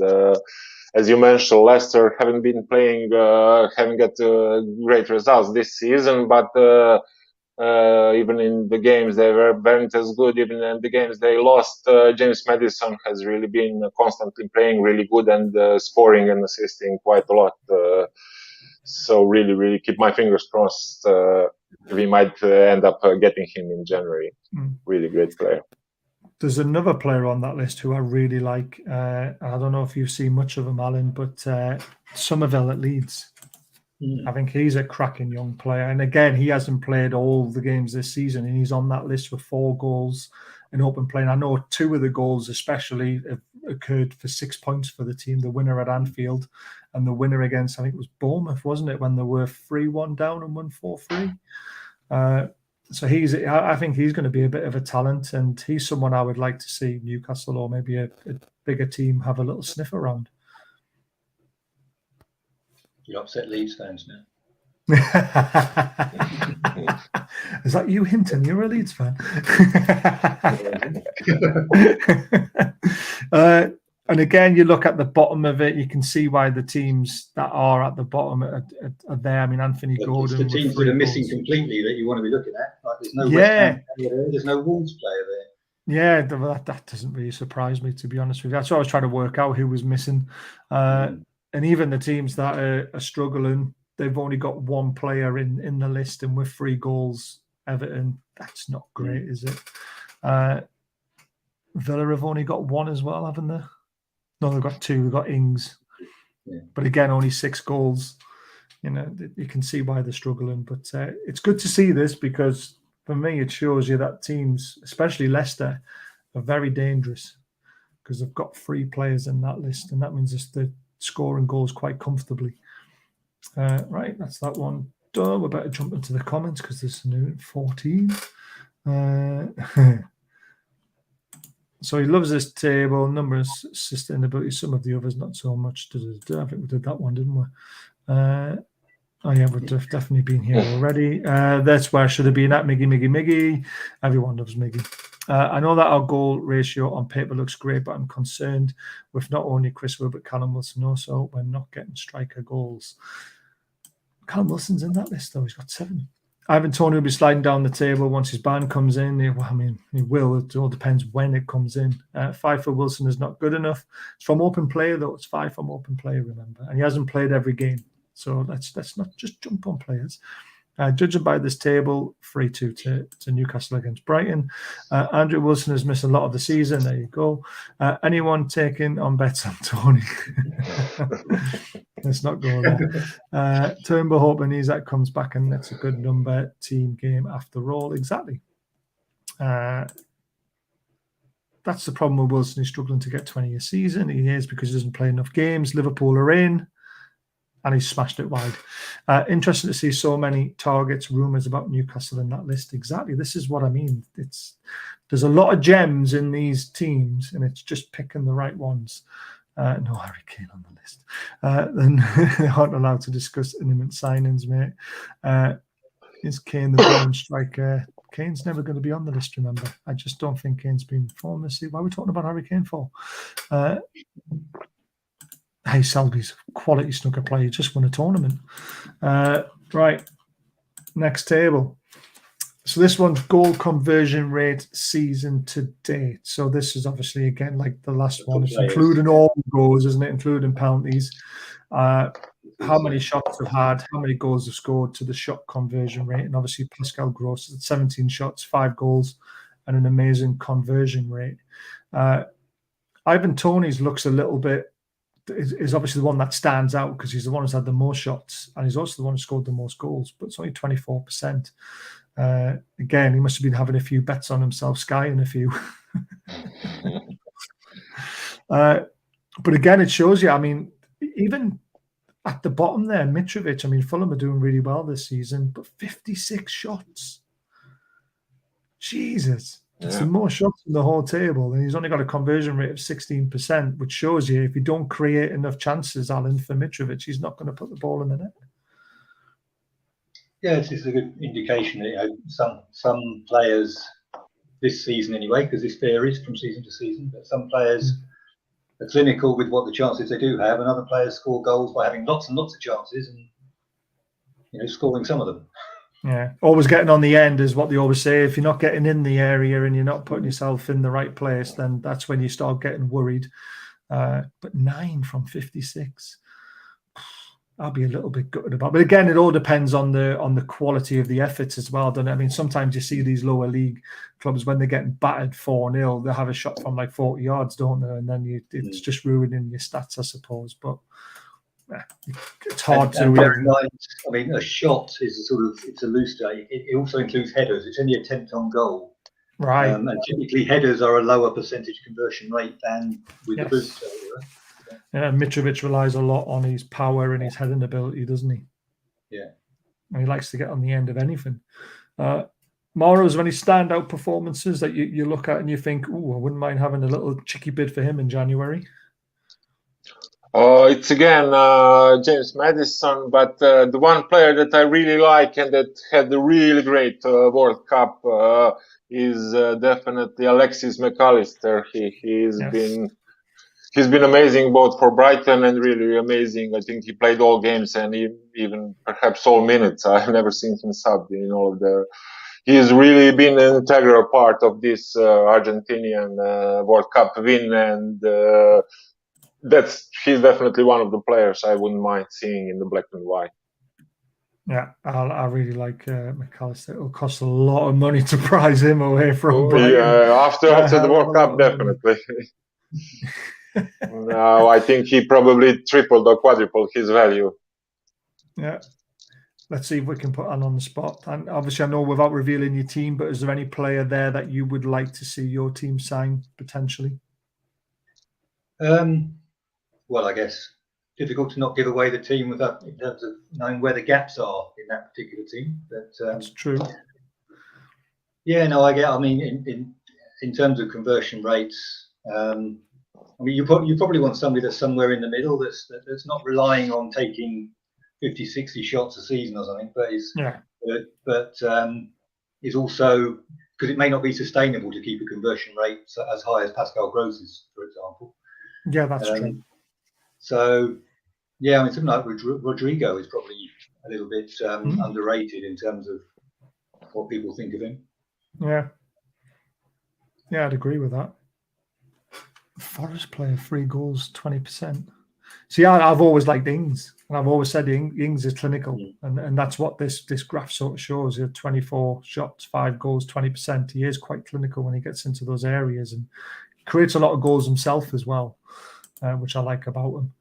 as you mentioned, Leicester haven't been playing, haven't got great results this season, but even in the games they weren't as good. Even in the games they lost, James Maddison has really been constantly playing really good and scoring and assisting quite a lot. So really keep my fingers crossed. We might end up getting him in January. Really great player. There's another player on that list who I really like. I don't know if you've seen much of him, Alan, but Somerville at Leeds. I think he's a cracking young player. And again, he hasn't played all the games this season, and he's on that list with 4 goals in open play. And I know 2 of the goals especially have occurred for 6 points for the team, the winner at Anfield and the winner against, I think it was Bournemouth, wasn't it, when they were 3-1 down and won 4-3. So I think he's going to be a bit of a talent, and he's someone I would like to see Newcastle or maybe a bigger team have a little sniff around. You upset Leeds fans now. Is that you hinting you're a Leeds fan? And again, you look at the bottom of it, you can see why the teams that are at the bottom are there. I mean, Anthony Gordon. It's the teams that are missing completely that you want to be looking at. Like there's no West Ham player there, there's no Wolves player there. Yeah, that doesn't really surprise me, to be honest with you. That's what I was trying to work out who was missing. And even the teams that are struggling, they've only got 1 player in the list, and with 3 goals, Everton, that's not great, is it? Villa have only got 1 as well, haven't they? No, they've got 2. They've got Ings. Yeah. But again, only 6 goals. You know, you can see why they're struggling. But it's good to see this, because for me, it shows you that teams, especially Leicester, are very dangerous, because they've got 3 players in that list, and that means they're scoring goals quite comfortably. Right, that's that one done. We better jump into the comments because there's new 14. So he loves this table. Numbers, sustainability, some of the others not so much. I think we did that one, didn't we? Oh yeah, we've definitely been here already. That's where I should have been at. Miggy. Everyone loves Miggy. I know that our goal ratio on paper looks great, but I'm concerned with not only Chris Wood, but Callum Wilson also. We're not getting striker goals. Callum Wilson's in that list, though. He's got 7. Ivan Toney will be sliding down the table once his ban comes in. He will. It all depends when it comes in. 5 for Wilson is not good enough. It's from open player, though. It's 5 from open player, remember. And he hasn't played every game. So let's not just jump on players. Judging by this table, 3-2 to Newcastle against Brighton. Andrew Wilson has missed a lot of the season. There you go. Anyone taking on bets on Tony? Let's not go there. Turnbull hoping Isak comes back, and that's a good number. Team game after all. Exactly. That's the problem with Wilson. He's struggling to get 20 a season. He is, because he doesn't play enough games. Liverpool are in, and he's smashed it wide. Interesting to see so many targets, rumours about Newcastle in that list. Exactly. This is what I mean. There's a lot of gems in these teams, and it's just picking the right ones. No Harry Kane on the list. Then they aren't allowed to discuss imminent signings, mate. Is Kane the born striker? Kane's never going to be on the list, remember. I just don't think Kane's been formed this season. Why are we talking about Harry Kane for? Hey, Selby's a quality snooker player. He just won a tournament. Right. Next table. So this one's goal conversion rate season to date. So this is obviously, again, like the last one. It's including all goals, isn't it? Including penalties. How many shots have had, how many goals have scored to the shot conversion rate. And obviously Pascal Gross is at 17 shots, 5 goals, and an amazing conversion rate. Ivan Toney's looks a little bit, is obviously the one that stands out, because he's the one who's had the most shots, and he's also the one who scored the most goals, but it's only 24%. Again, he must have been having a few bets on himself, Sky and a few. But again, it shows you, I mean, even at the bottom there, Mitrovic, I mean, Fulham are doing really well this season, but 56 shots. Jesus. It's the most shots in the whole table, and he's only got a conversion rate of 16%, which shows you if you don't create enough chances, Alan, for Mitrovic, he's not going to put the ball in the net. Yeah, this is a good indication that some players this season anyway, because this varies from season to season, but some players are clinical with what the chances they do have, and other players score goals by having lots and lots of chances and scoring some of them. Yeah, always getting on the end is what they always say. If you're not getting in the area and you're not putting yourself in the right place, then that's when you start getting worried. But 9 from 56. I'll be a little bit gutted about. But again, it all depends on the quality of the efforts as well, doesn't it? I mean, sometimes you see these lower league clubs when they're getting battered 4-0, they have a shot from like 40 yards, don't they? And then it's just ruining your stats, I suppose. But it's hard to. And lines, I mean, a shot is it's a loose day. It also includes headers. It's only attempt on goal. Right. And typically headers are a lower percentage conversion rate than with the boots. Yeah, Mitrovic relies a lot on his power and his heading ability, doesn't he? Yeah. And he likes to get on the end of anything. Mauro, is there any standout performances that you look at and you think, "Ooh, I wouldn't mind having a little cheeky bid for him in January"? It's again James Maddison, but the one player that I really like and that had a really great World Cup is definitely Alexis McAllister. He's been amazing both for Brighton and really amazing. I think he played all games and even perhaps all minutes. I've never seen him subbed in all of the. He's really been an integral part of this Argentinian World Cup win, and he's definitely one of the players I wouldn't mind seeing in the black and white. Yeah, I really like McAllister. It'll cost a lot of money to prize him away from Brighton. Yeah, after the World Cup, definitely. No, I think he probably tripled or quadrupled his value. Yeah. Let's see if we can put Anne on the spot. And obviously, I know without revealing your team, but is there any player there that you would like to see your team sign potentially? Well, I guess difficult to not give away the team in terms of knowing where the gaps are in that particular team. But that's true. Yeah, no, I mean, in terms of conversion rates, I mean, you probably want somebody that's somewhere in the middle that's not relying on taking 50, 60 shots a season or something, but is also, because it may not be sustainable to keep a conversion rate as high as Pascal Gross's, for example. Yeah, that's true. So, yeah, I mean, something like Rodrigo is probably a little bit underrated in terms of what people think of him. Yeah. Yeah, I'd agree with that. Forest player, 3 goals, 20%. See, I've always liked Ings, and I've always said Ings is clinical, and that's what this graph sort of shows. 24 shots, 5 goals, 20%. He is quite clinical when he gets into those areas, and creates a lot of goals himself as well, which I like about him.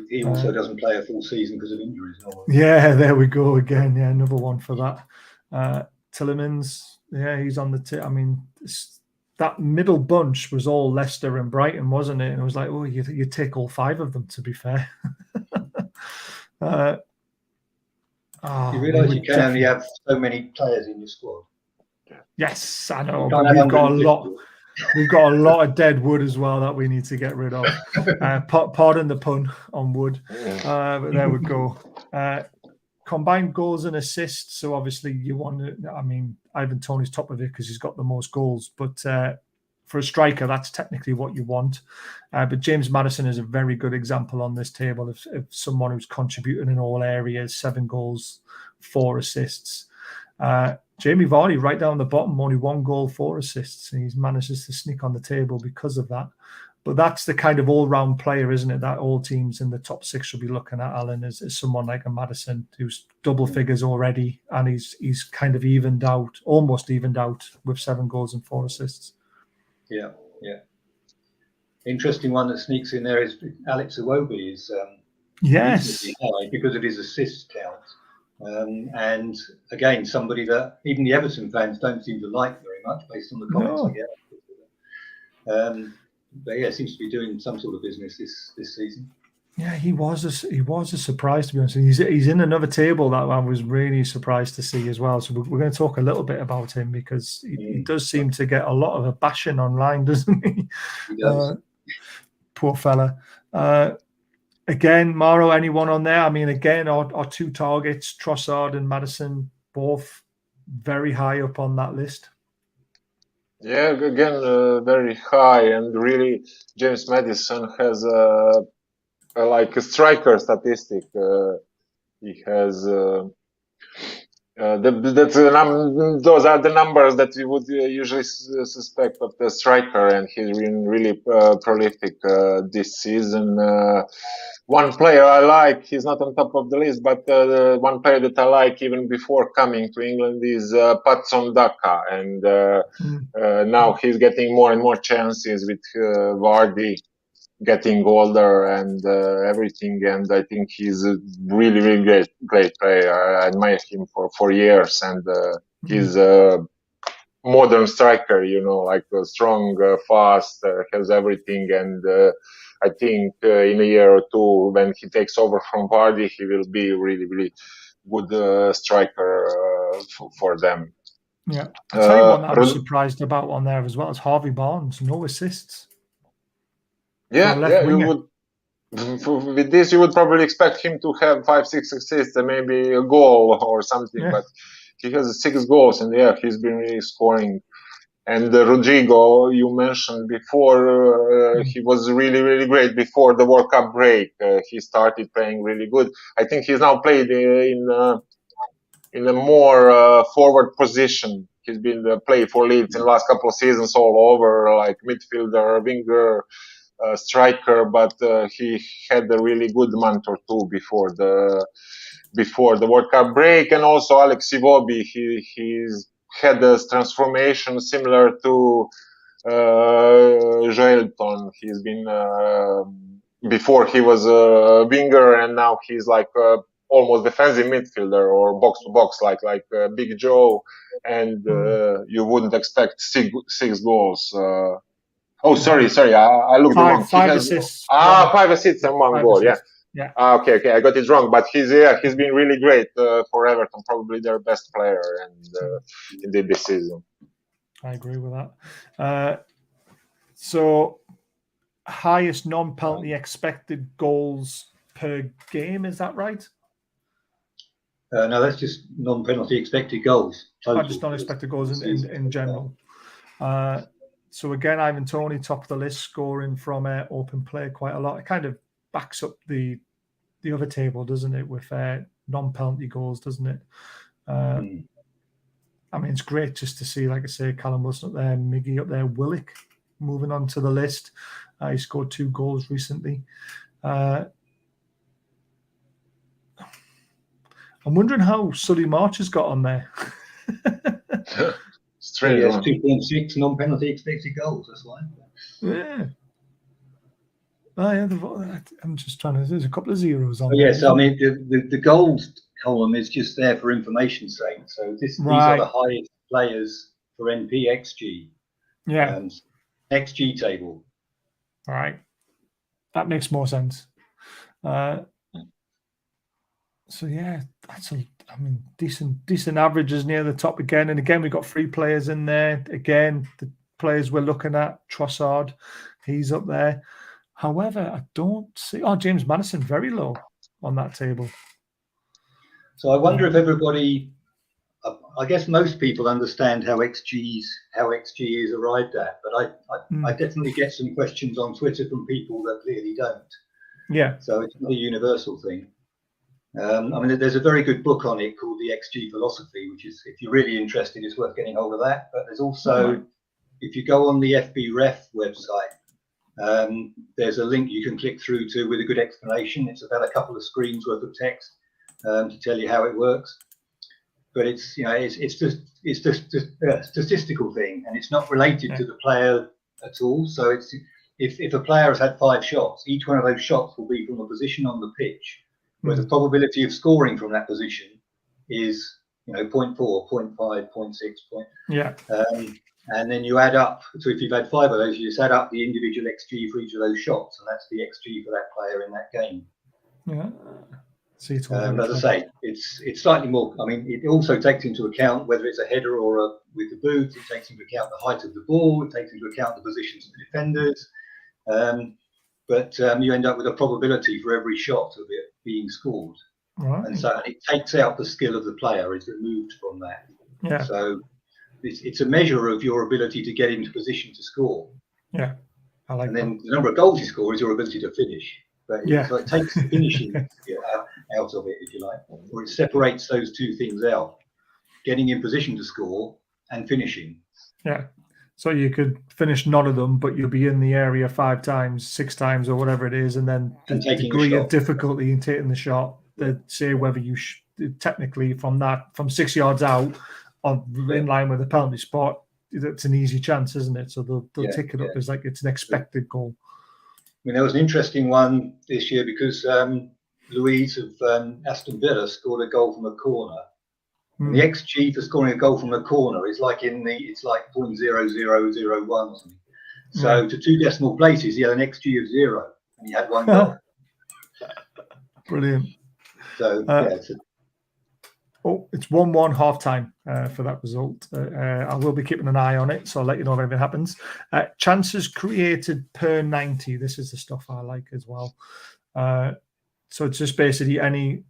He also doesn't play a full season because of injuries. Yeah, there we go again. Yeah, another one for that. Tillemans, yeah, he's on the tip. I mean, that middle bunch was all Leicester and Brighton, wasn't it? And it was like, oh, you take all 5 of them, to be fair. You realise you can only have so many players in your squad. Yes, I know. But we've got a lot. We've got a lot of dead wood as well that we need to get rid of. Pardon the pun on wood. But there we go. Combined goals and assists. So obviously you want to, I mean, Ivan Toney's top of it because he's got the most goals. But for a striker, that's technically what you want. But James Maddison is a very good example on this table of someone who's contributing in all areas, 7 goals, 4 assists. Jamie Vardy, right down the bottom, only 1 goal, 4 assists. And he manages to sneak on the table because of that. But that's the kind of all-round player, isn't it, that all teams in the top 6 should be looking at, Alan, is someone like a Maddison who's double figures already, and he's kind of almost evened out with 7 goals and 4 assists. Yeah. Interesting one that sneaks in there is Alex Iwobi is yes, high because of his assist count. And again, somebody that even the Everton fans don't seem to like very much based on the comments I get. But yeah, seems to be doing some sort of business this season. Yeah, he was a surprise, to be honest. He's in another table that I was really surprised to see as well. So we're going to talk a little bit about him because he does seem to get a lot of a bashing online, doesn't he? He does. Poor fella. Again, Mauro, anyone on there? I mean, again, our 2 targets, Trossard and Maddison, both very high up on that list. Yeah, again, very high, and really, James Maddison has like a striker statistic. He has those are the numbers that we would usually suspect of the striker, and he's been really prolific this season. One player I like, he's not on top of the list, but one player that I like even before coming to England is Patson Daka, and now he's getting more and more chances with Vardy. getting older and everything. And I think he's a really, really great player. I admire him for years, and he's a modern striker, like strong, fast, has everything. And I think in a year or two, when he takes over from Vardy, he will be really, really good striker for them. Yeah, I'll tell you one that I'm surprised about on there as well is Harvey Barnes, no assists. Yeah, you would. With this, you would probably expect him to have 5-6 assists and maybe a goal or something, but he has 6 goals, and he's been really scoring. And Rodrigo, you mentioned before, he was really, really great before the World Cup break. He started playing really good. I think he's now played in a more forward position. He's been played for Leeds in the last couple of seasons all over, like midfielder, winger, striker, but he had a really good month or two before the World Cup break. And also Alex Iwobi, he's had a transformation similar to Joelton. He's been before he was a winger, and now he's like almost defensive midfielder or box to box, like Big Joe. And you wouldn't expect 6 goals. Sorry, I looked wrong. 5 assists. 5 assists and 1 goal. Assists. Yeah. Okay, I got it wrong. But he's been really great for Everton, probably their best player, and indeed this season. I agree with that. So, highest non-penalty expected goals per game, is that right? No, that's just non-penalty expected goals. Total. Just non-expected goals in general. So again, Ivan Toney, top of the list, scoring from open play quite a lot. It kind of backs up the other table, doesn't it, with non-penalty goals, doesn't it? I mean, it's great just to see, like I say, Callum Wilson up there, Miggy up there, Willock moving on to the list. He scored 2 goals recently. I'm wondering how Sully March has got on there. Straight on. 2.6 non-penalty expected goals. That's why. Yeah. Oh, yeah. I'm just trying to. There's a couple of zeros on. Yes, I mean the goals column is just there for information's sake. So these are the highest players for NPXG. Yeah. XG table. All right. That makes more sense. So yeah, that's decent averages near the top again. And again, we've got 3 players in there. Again, the players we're looking at, Trossard, he's up there. However, I don't see James Maddison very low on that table. So I wonder if everybody, I guess most people understand how XG is arrived at, but I definitely get some questions on Twitter from people that clearly don't. Yeah. So it's not a universal thing. I mean, there's a very good book on it called The XG Philosophy, which is, if you're really interested, it's worth getting hold of that. But there's also, if you go on the FBref website, there's a link you can click through to with a good explanation. It's about a couple of screens worth of text to tell you how it works. But it's just a statistical thing, and it's not related to the player at all. So it's if a player has had 5 shots, each one of those shots will be from a position on the pitch, where the probability of scoring from that position is 0.4, 0.5, 0.6. Yeah. And then you add up. So if you've had 5 of those, you just add up the individual XG for each of those shots, and that's the XG for that player in that game. Yeah. As I say, it's slightly more. I mean, it also takes into account whether it's a header or with the boot. It takes into account the height of the ball. It takes into account the positions of the defenders. But you end up with a probability for every shot of it being scored. Right. And so it takes out the skill of the player. It's removed from that. Yeah. So it's a measure of your ability to get into position to score. Yeah. I like and then that. the number of goals you score is your ability to finish. But so it takes the finishing out of it, if you like, or it separates those 2 things out: getting in position to score and finishing. Yeah. So you could finish none of them, but you'll be in the area 5 times, 6 times, or whatever it is, and then the degree of difficulty in taking the shot, they'd say whether you technically from 6 yards out, or in line with the penalty spot, it's an easy chance, isn't it? So they'll tick it up as like it's an expected goal. mean, there was an interesting one this year because Louise of Aston Villa scored a goal from a corner. And the XG for scoring a goal from a corner is like it's like 0.0001 or something. So to 2 decimal places, he had an XG of 0, and he had 1 goal. Brilliant. So it's 1-1 half time for that result. I will be keeping an eye on it, so I'll let you know if anything happens. Chances created per 90. This is the stuff I like as well. So it's just basically any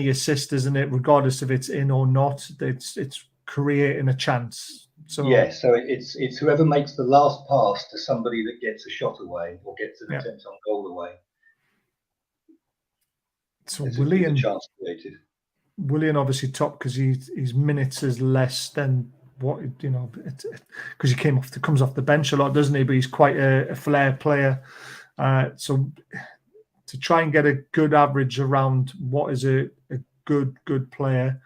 assist, isn't it? Regardless if it's in or not, it's creating a chance. So so it's whoever makes the last pass to somebody that gets a shot away or gets an attempt on goal away. So Willian, chance created. Willian obviously top because his minutes is less than what because he comes off the bench a lot, doesn't he? But he's quite a flair player. So to try and get a good average around what is a good player,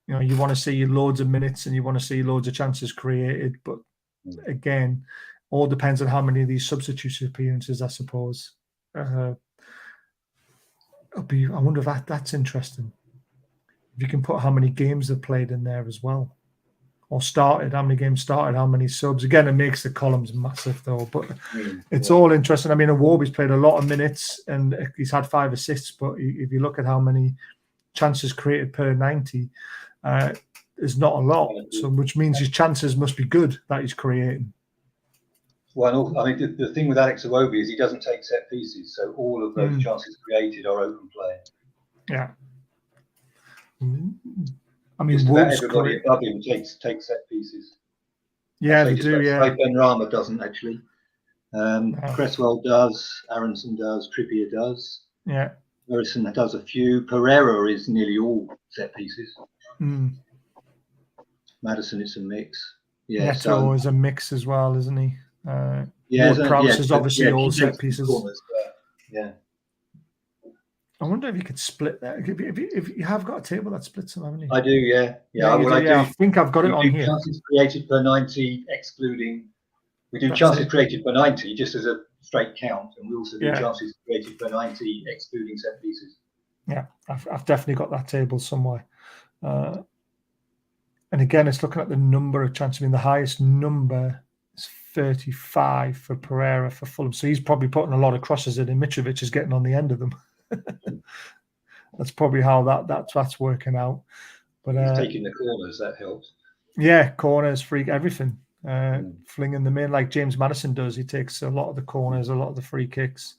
you want to see loads of minutes and you want to see loads of chances created. But again, all depends on how many of these substitute appearances, I suppose. I wonder if that's interesting. If you can put how many games they've played in there as well, or started, how many games started, how many subs. Again, it makes the columns massive though, but it's all interesting. I mean, Iwobi's played a lot of minutes and he's had 5 assists, but if you look at how many chances created per 90, there's not a lot. So, which means his chances must be good that he's creating. Well, I mean, the thing with Alex Iwobi is he doesn't take set pieces, so all of those chances created are open play. Yeah. I mean, everybody above him takes set pieces. Yeah, they do. Yeah, Benrahma doesn't actually. Cresswell does. Aronson does. Trippier does. Yeah. Harrison does a few. Pereira is nearly all set pieces. Maddison, it's a mix. Yeah, Neto is a mix as well, isn't he? Prowse is obviously all set pieces. Corners, yeah. I wonder if you could split that. If you have got a table that splits them, haven't you? I do, yeah. I think I've got it on here. Chances created per 90, excluding. We do chances created per 90 just as a straight count, and we also do chances created per 90, excluding set pieces. Yeah, I've definitely got that table somewhere. And again, it's looking at the number of chances. I mean, the highest number is 35 for Pereira for Fulham. So he's probably putting a lot of crosses in, and Mitrovic is getting on the end of them. That's probably how that's working out. But he's taking the corners, that helps. Yeah, corners, freak, everything. Flinging them in like James Maddison does. He takes a lot of the corners, a lot of the free kicks.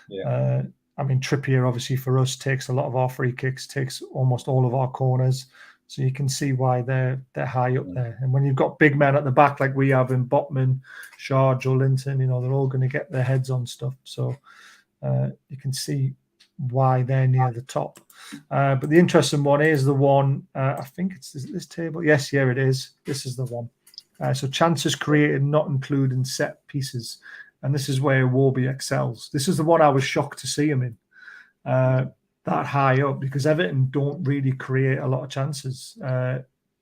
Yeah. I mean, Trippier obviously for us takes a lot of our free kicks, takes almost all of our corners. So you can see why they're high up there. And when you've got big men at the back like we have in Botman, Shaw, Joe Linton, they're all going to get their heads on stuff. So you can see why they're near the top. But the interesting one is the one, I think it's this table. Yes, here it is. This is the one. So chances created, not including set pieces. And this is where Iwobi excels. This is the one I was shocked to see him in. That high up, because Everton don't really create a lot of chances.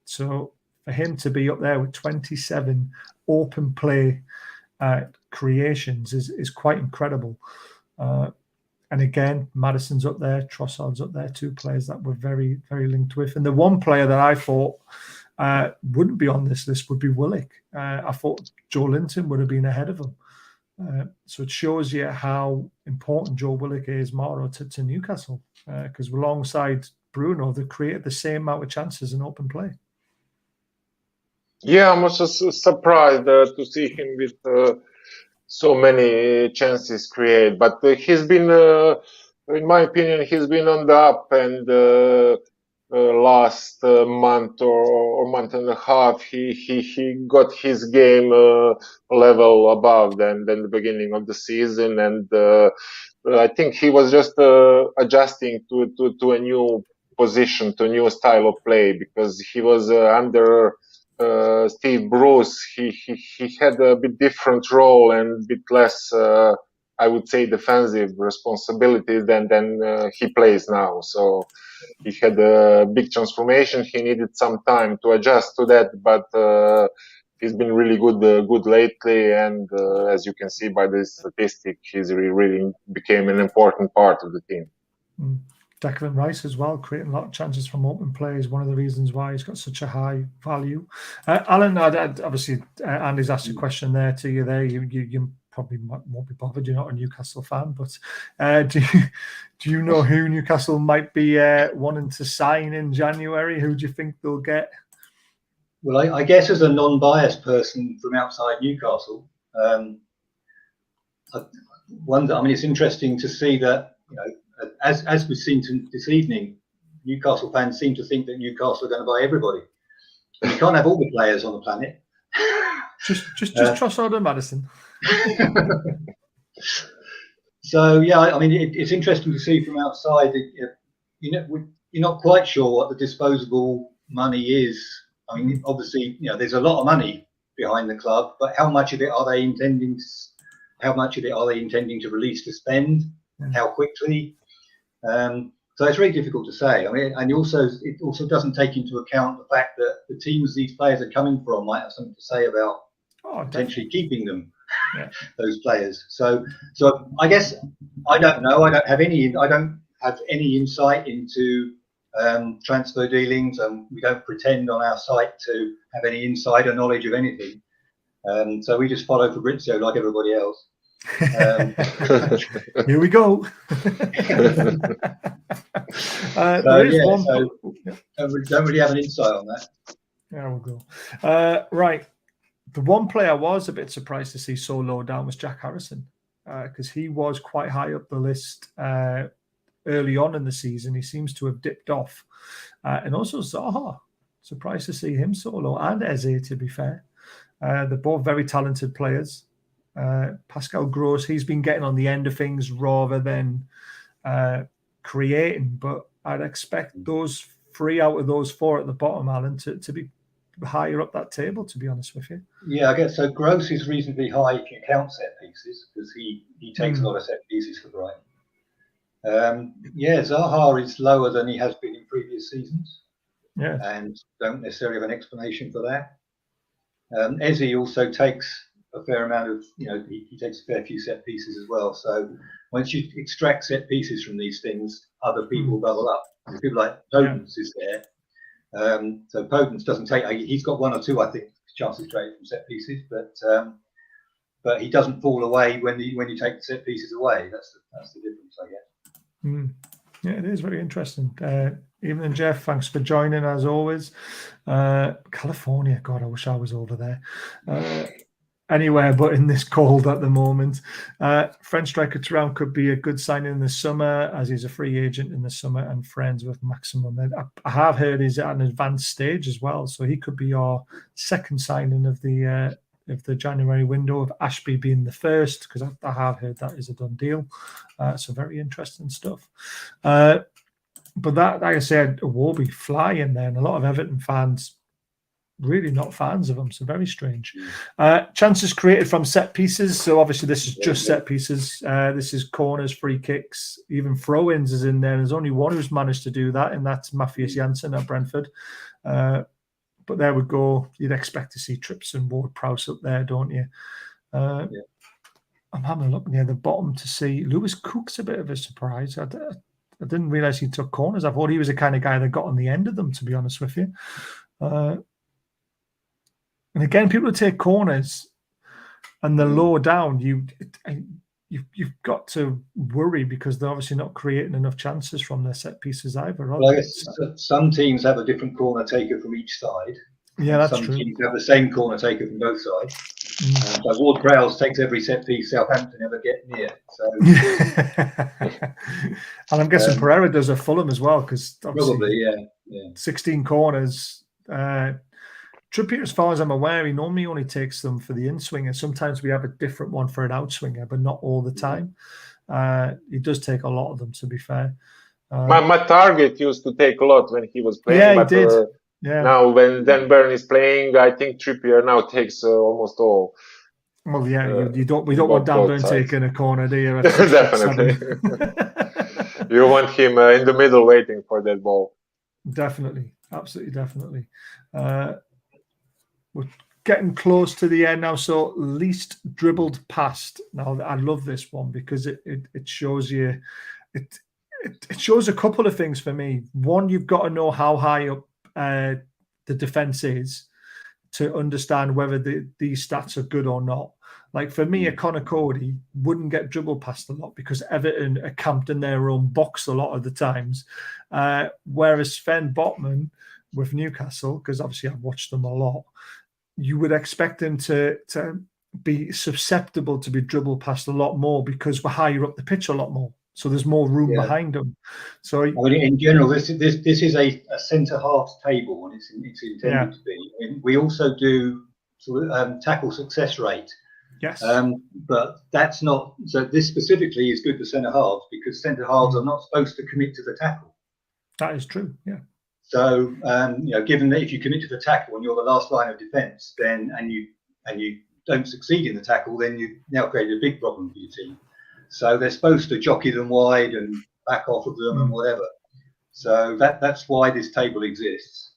So for him to be up there with 27 open play creations is quite incredible. And again, Maddison's up there, Trossard's up there, 2 players that we're very, very linked with. And the one player that I thought wouldn't be on this list would be Willock. I thought Joe Linton would have been ahead of him. So it shows you how important Joe Willock is, Mauro, to Newcastle, because alongside Bruno, they created the same amount of chances in open play. Yeah, I'm also surprised to see him with so many chances created. But he's been, in my opinion, he's been on the up, and last month or month and a half, he got his game level above than the beginning of the season, and I think he was just adjusting to a new position, to a new style of play, because he was under Steve Bruce. He had a bit different role and a bit less, I would say, defensive responsibilities than he plays now. So he had a big transformation. He needed some time to adjust to that, but he's been really good lately, and as you can see by this statistic, he's really became an important part of the team. Declan Rice as well, creating a lot of chances from open play is one of the reasons why he's got such a high value. Alan, obviously, Andy's asked a question there to you there. You probably won't be bothered, you're not a Newcastle fan, but do you know who Newcastle might be wanting to sign in January? Who do you think they'll get? Well, I guess as a non-biased person from outside Newcastle, it's interesting to see that, as we've seen this evening, Newcastle fans seem to think that Newcastle are going to buy everybody. You can't have all the players on the planet. Just trust Adam Madison. So yeah, it's interesting to see from outside. You're not quite sure what the disposable money is. Obviously, there's a lot of money behind the club, but how much of it are they intending to release to spend, and how quickly? So it's very difficult to say. And it also doesn't take into account the fact that the teams these players are coming from might have something to say about potentially keeping them, those players. So I guess I don't know. I don't have any insight into transfer dealings, and we don't pretend on our site to have any insider knowledge of anything. So we just follow Fabrizio like everybody else. Here we go. Don't really have an insight on that. There we go. Right. The one player I was a bit surprised to see so low down was Jack Harrison, because he was quite high up the list early on in the season. He seems to have dipped off. And also Zaha, surprised to see him so low, and Eze, to be fair. They're both very talented players. Pascal Gross, he's been getting on the end of things rather than creating, but I'd expect those 3 out of those 4 at the bottom, Alan, to be higher up that table, to be honest with you. Yeah, I guess so. Gross is reasonably high if you count set pieces, because he takes a lot of set pieces for Brighton. Zaha is lower than he has been in previous seasons. Yeah, and don't necessarily have an explanation for that. Eze also takes a fair amount of, he takes a fair few set pieces as well. So once you extract set pieces from these things, other people bubble up. People like Podence is there. So Podence doesn't take. He's got 1 or 2, I think, chances straight from set pieces, but he doesn't fall away when you take the set pieces away. That's the difference, I guess. Yeah, it is very interesting. Evening, Jeff. Thanks for joining as always. California, God, I wish I was over there. Anywhere but in this cold at the moment. French striker Thuram could be a good signing in the summer, as he's a free agent in the summer and friends with Maximum. I have heard he's at an advanced stage as well, so he could be our second signing of the January window, of Ashby being the first, because I have heard that is a done deal. So very interesting stuff. But that, like I said, will be flying there, and a lot of Everton fans really not fans of them, so very strange. Chances created from set pieces, so obviously this is just set pieces. This is corners, free kicks, even throw-ins is in there. There's only one who's managed to do that, and that's Matthias Janssen at Brentford. But there we go. You'd expect to see Trips and Ward-Prowse up there, don't you? I'm having a look near the bottom to see. Lewis Cook's a bit of a surprise. I didn't realise he took corners. I thought he was the kind of guy that got on the end of them, to be honest with you. And again, people who take corners and they're low down, you've got to worry, because they're obviously not creating enough chances from their set pieces either. Well, I guess some teams have a different corner taker from each side. Yeah, that's true. Some teams have the same corner taker from both sides. So Ward-Prowse takes every set piece Southampton ever get near. So, and I'm guessing Pereira does at Fulham as well, because probably 16 corners. Trippier, as far as I'm aware, he normally only takes them for the in-swinger. Sometimes we have a different one for an outswinger, but not all the time. He does take a lot of them, to be fair. My target used to take a lot when he was playing. Yeah, he did. Now, when Dan Burn is playing, I think Trippier now takes almost all. Well, we don't want Dan Burn taking a corner, do you? Definitely. You want him in the middle waiting for that ball. Definitely. Absolutely, definitely. We're getting close to the end now. So least dribbled past. Now I love this one because it shows you it shows a couple of things for me. One, you've got to know how high up the defense is to understand whether these stats are good or not. Like for me, a Connor Cody wouldn't get dribbled past a lot because Everton are camped in their own box a lot of the times. Whereas Sven Botman with Newcastle, because obviously I've watched them a lot, you would expect him to be susceptible to be dribbled past a lot more because we're higher up the pitch a lot more. So there's more room behind them. So I mean, in general, this is a centre half table, and it's intended to be. I mean, we also do sort of tackle success rate. Yes. But that's not, so this specifically is good for centre halves because centre halves are not supposed to commit to the tackle. That is true. Yeah. So given that if you commit to the tackle and you're the last line of defence, then and you don't succeed in the tackle, then you've now created a big problem for your team. So they're supposed to jockey them wide and back off of them and whatever. So that's why this table exists.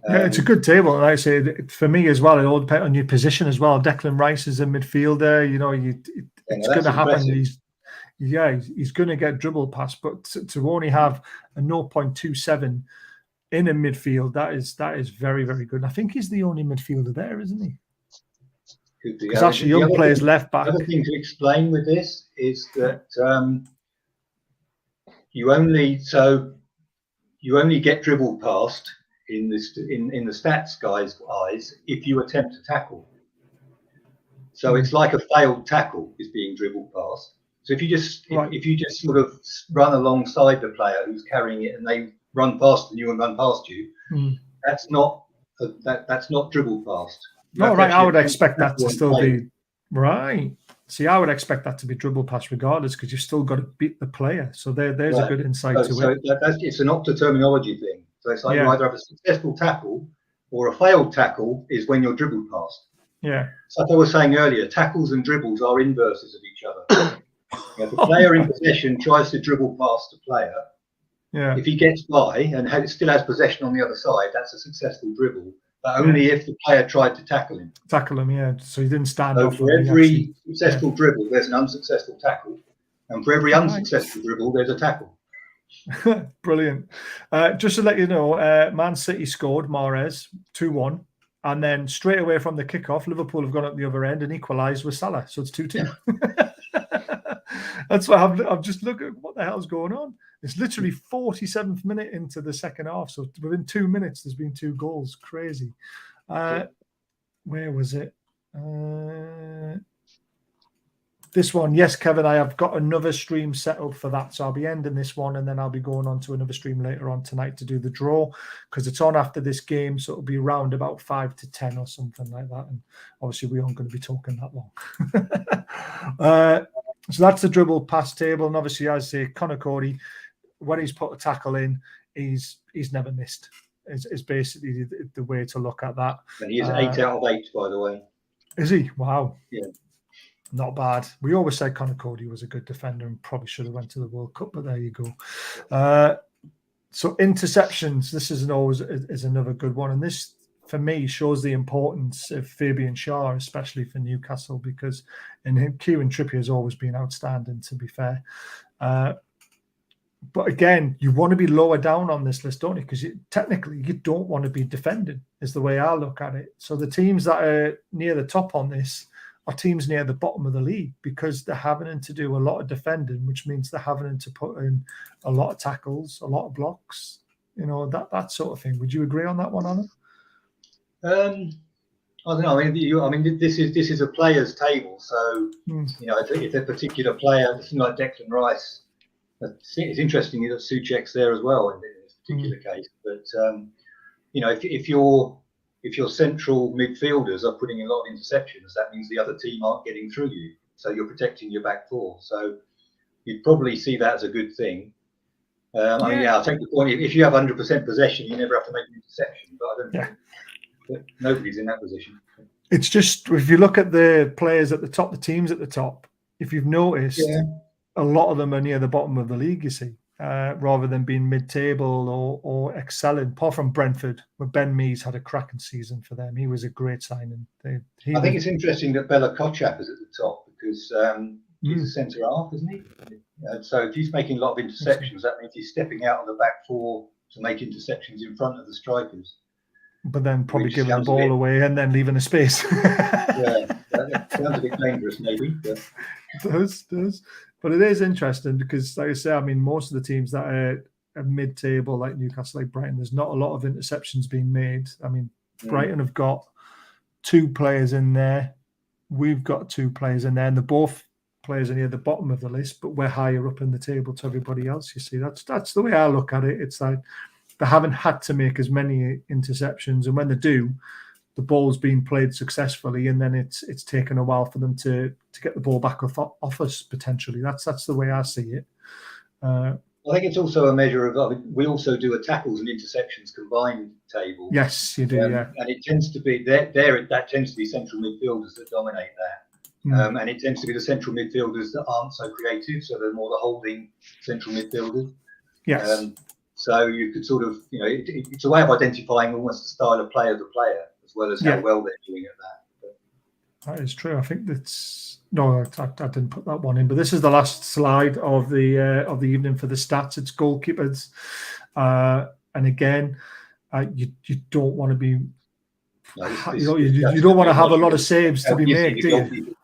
Yeah, it's a good table. Like I say, for me as well, it all depends on your position as well. Declan Rice is a midfielder. It's going to happen. He's going to get dribbled past, but to only have a 0.27 in a midfield, that is very, very good. And I think he's the only midfielder there, isn't he? Because actually, young players left back. The other thing to explain with this is that you only get dribbled past in the stats guys' eyes if you attempt to tackle. So it's like a failed tackle is being dribbled past. So if you just sort of run alongside the player who's carrying it and they run past you and run past you, that's not dribbled past. No, right. I would expect that to still be right. See, I would expect that to be dribble pass regardless because you've still got to beat the player. So there's a good insight to it. It's an Opta terminology thing. So it's like you either have a successful tackle or a failed tackle is when you're dribbled past. Yeah. So like I was saying earlier, tackles and dribbles are inverses of each other. If a player in possession tries to dribble past a player, if he gets by and still has possession on the other side, that's a successful dribble. But only if the player tried to tackle him. So he didn't stand so off. For every successful dribble, there's an unsuccessful tackle. And for every unsuccessful dribble, there's a tackle. Brilliant. Just to let you know, Man City scored, Mahrez, 2-1. And then straight away from the kickoff, Liverpool have gone up the other end and equalised with Salah. So it's 2-2. That's why I'm just looking at what the hell's going on. It's literally 47th minute into the second half. So within 2 minutes, there's been 2 goals. Crazy. Where was it? This one. Yes, Kevin, I have got another stream set up for that. So I'll be ending this one and then I'll be going on to another stream later on tonight to do the draw because it's on after this game. So it'll be around about 5 to 10 or something like that. And obviously we aren't going to be talking that long. So that's the dribble pass table. And obviously, as I say, Connor Cody, when he's put a tackle in, he's never missed. Is basically the way to look at that. And he is 8 out of 8, by the way. Is he? Wow. Yeah. Not bad. We always said Connor Cody was a good defender and probably should have went to the World Cup, but there you go. So interceptions, this is another good one. And this, for me, shows the importance of Fabian Schär, especially for Newcastle, because Kieran Trippier has always been outstanding, to be fair. But again, you want to be lower down on this list, don't you? Because technically, you don't want to be defending, is the way I look at it. So the teams that are near the top on this are teams near the bottom of the league because they're having to do a lot of defending, which means they're having to put in a lot of tackles, a lot of blocks, that sort of thing. Would you agree on that one, Anna? I don't know. I mean, this is a players' table, so if a particular player, like Declan Rice, it's interesting that Souček's there as well in this particular case. But if your central midfielders are putting in a lot of interceptions, that means the other team aren't getting through you, so you're protecting your back four. So you'd probably see that as a good thing. I'll take the point. If you have 100% possession, you never have to make an interception. But I don't think nobody's in that position. It's just, if you look at the players at the top, the teams at the top, if you've noticed, a lot of them are near the bottom of the league, you see. rather than being mid-table or excelling. Apart from Brentford, where Ben Mees had a cracking season for them. He was a great signing. I think it's interesting that Bella Kotchap is at the top because he's a centre half, isn't he? So if he's making a lot of interceptions, that means he's stepping out on the back four to make interceptions in front of the strikers. But then probably giving the ball away and then leaving a space. Yeah, that sounds a bit dangerous, maybe. But. It does. But it is interesting because, like I say, I mean, most of the teams that are mid-table, like Newcastle, like Brighton, there's not a lot of interceptions being made. I mean, Brighton have got 2 players in there. We've got 2 players in there, and they're both players are near the bottom of the list, but we're higher up in the table to everybody else. You see, that's the way I look at it. It's like they haven't had to make as many interceptions, and when they do, the ball's been played successfully, and then it's taken a while for them to get the ball back off us potentially. That's the way I see it. I think it's also a measure of. We also do a tackles and interceptions combined table. Yes, you do. Yeah, and it tends to be that tends to be central midfielders that dominate that. And it tends to be the central midfielders that aren't so creative, so they're more the holding central midfielders. Yes. So you could sort of, it's a way of identifying almost the style of play of the player, as well as how well they're doing at that. That is true. I think that's I didn't put that one in, but this is the last slide of the evening for the stats. It's goalkeepers, and again, you don't want to be, you don't want to have a lot of saves to be made, do you?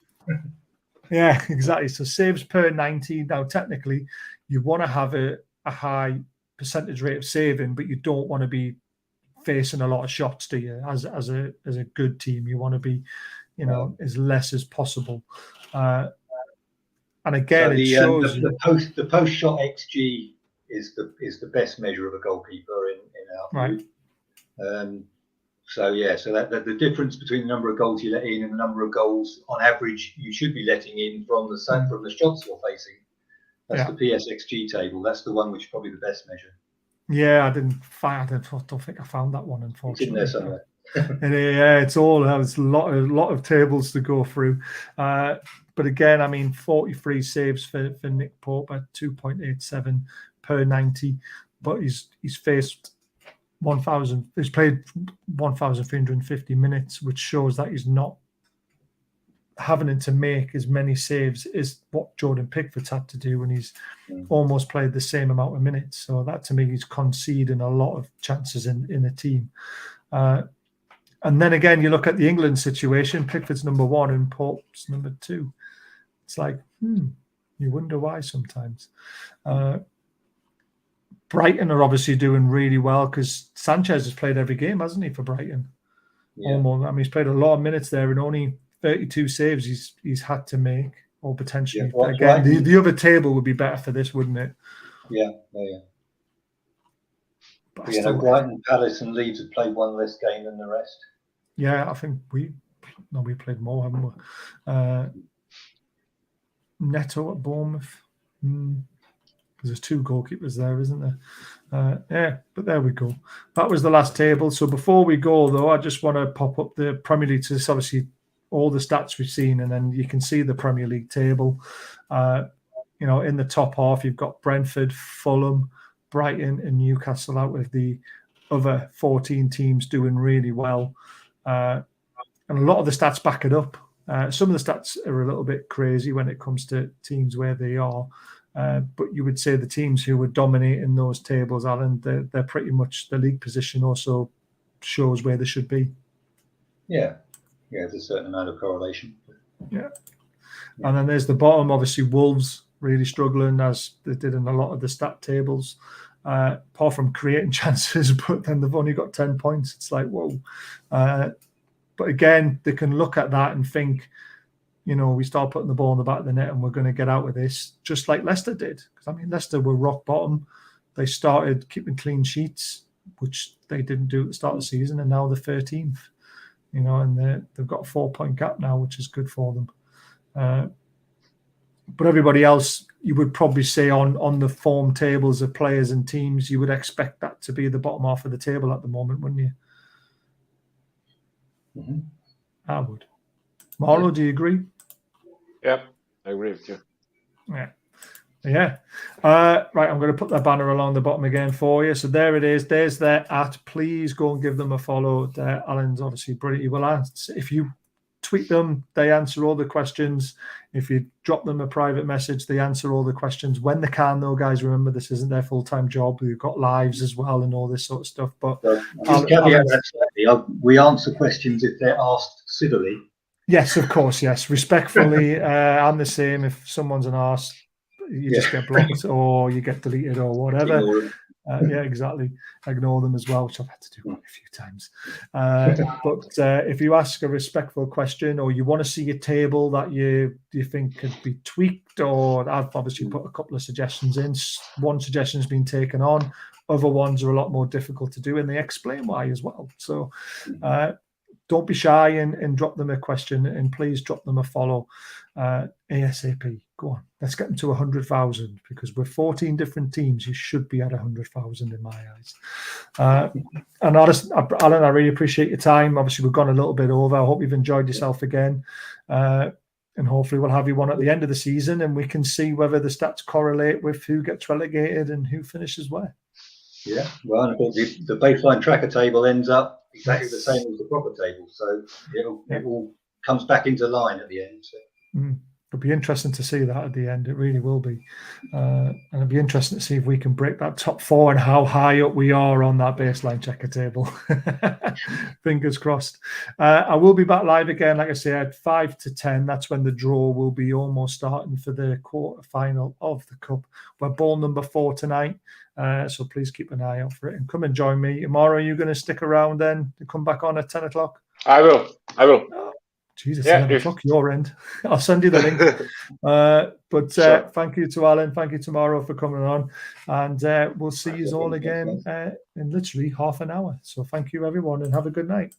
Yeah, exactly. So saves per 90. Now, technically, you want to have a high percentage rate of saving, but you don't want to be facing a lot of shots, do you? As a good team, you want to be, as less as possible. And again, it shows the post shot XG is the best measure of a goalkeeper in our view. Right. So that the difference between the number of goals you let in and the number of goals on average you should be letting in from the shots you're facing. That's the PSXG table. That's the one which is probably the best measure. Yeah, I don't think I found that one, unfortunately. It's in there somewhere. Yeah, it's a lot of tables to go through. But again, I mean, 43 saves for Nick Pope at 2.87 per 90, but he's faced 1,000. He's played 1,350 minutes, which shows that he's not having to make as many saves as what Jordan Pickford's had to do when he's almost played the same amount of minutes. So that to me is conceding a lot of chances in a team. And then again, you look at the England situation. Pickford's number 1 and Pope's number 2. It's like, you wonder why sometimes. Brighton are obviously doing really well because Sanchez has played every game, hasn't he, for Brighton? Yeah. Almost. I mean, he's played a lot of minutes there and only 32 saves he's had to make, or potentially. Yeah, well, again, the other table would be better for this, wouldn't it? Yeah. But Brighton, Palace, and Leeds have played one less game than the rest. Yeah, I think we played more, haven't we? Neto at Bournemouth. Because there's 2 goalkeepers there, isn't there? Yeah, but there we go. That was the last table. So before we go, though, I just want to pop up the Premier League. So this obviously all the stats we've seen, and then you can see the Premier League table. In the top half, you've got Brentford, Fulham, Brighton, and Newcastle out with the other 14 teams doing really well. And a lot of the stats back it up. Some of the stats are a little bit crazy when it comes to teams where they are. But you would say the teams who were dominating those tables, Alan, they're pretty much the league position also shows where they should be. Yeah, there's a certain amount of correlation. Yeah. And then there's the bottom, obviously Wolves really struggling as they did in a lot of the stat tables, apart from creating chances, but then they've only got 10 points. It's like, whoa. But again, they can look at that and think, we start putting the ball in the back of the net and we're going to get out of this, just like Leicester did. Because, I mean, Leicester were rock bottom. They started keeping clean sheets, which they didn't do at the start of the season, and now they're 13th. And they've got a 4-point gap now, which is good for them. But everybody else, you would probably say on the form tables of players and teams, you would expect that to be the bottom half of the table at the moment, wouldn't you? Mm-hmm. I would. Marlo, do you agree? Yep, I agree with you. Yeah. Yeah. Right, I'm going to put that banner along the bottom again for you. So there it is. There's their @ Please go and give them a follow. Alan's obviously brilliant. He will answer. If you tweet them, they answer all the questions. If you drop them a private message, they answer all the questions when they can, though, guys. Remember, this isn't their full-time job. We've got lives as well and all this sort of stuff. But just caveat that slightly. We answer questions if they're asked civilly. Yes, of course, yes. Respectfully, I'm the same. If someone's an arse, you just get blocked or you get deleted or whatever. Yeah, exactly. Ignore them as well, which I've had to do quite a few times. But if you ask a respectful question or you want to see a table that you think could be tweaked, or I've obviously put a couple of suggestions in. One suggestion has been taken on. Other ones are a lot more difficult to do, and they explain why as well. So don't be shy and drop them a question, and please drop them a follow ASAP. Go on, let's get them to 100,000, because we're 14 different teams. You should be at 100,000 in my eyes. And Alan, I really appreciate your time. Obviously, we've gone a little bit over. I hope you've enjoyed yourself again. And hopefully we'll have you on at the end of the season, and we can see whether the stats correlate with who gets relegated and who finishes where. Yeah, well, and of course the baseline tracker table ends up exactly the same as the proper table, so it all comes back into line at the end. So. It'll be interesting to see that at the end. It really will be. And it'll be interesting to see if we can break that top 4 and how high up we are on that baseline checker table. Fingers crossed. I will be back live again, like I said, 5 to 10. That's when the draw will be almost starting for the quarter-final of the Cup. We're ball number 4 tonight, so please keep an eye out for it. And come and join me. Tomorrow, are you going to stick around then to come back on at 10 o'clock? I will. Oh, Jesus, yeah, 11 o'clock your end. I'll send you the link. But sure. Thank you to Alan. Thank you to Mauro for coming on. And we'll see you all again in literally half an hour. So thank you, everyone, and have a good night.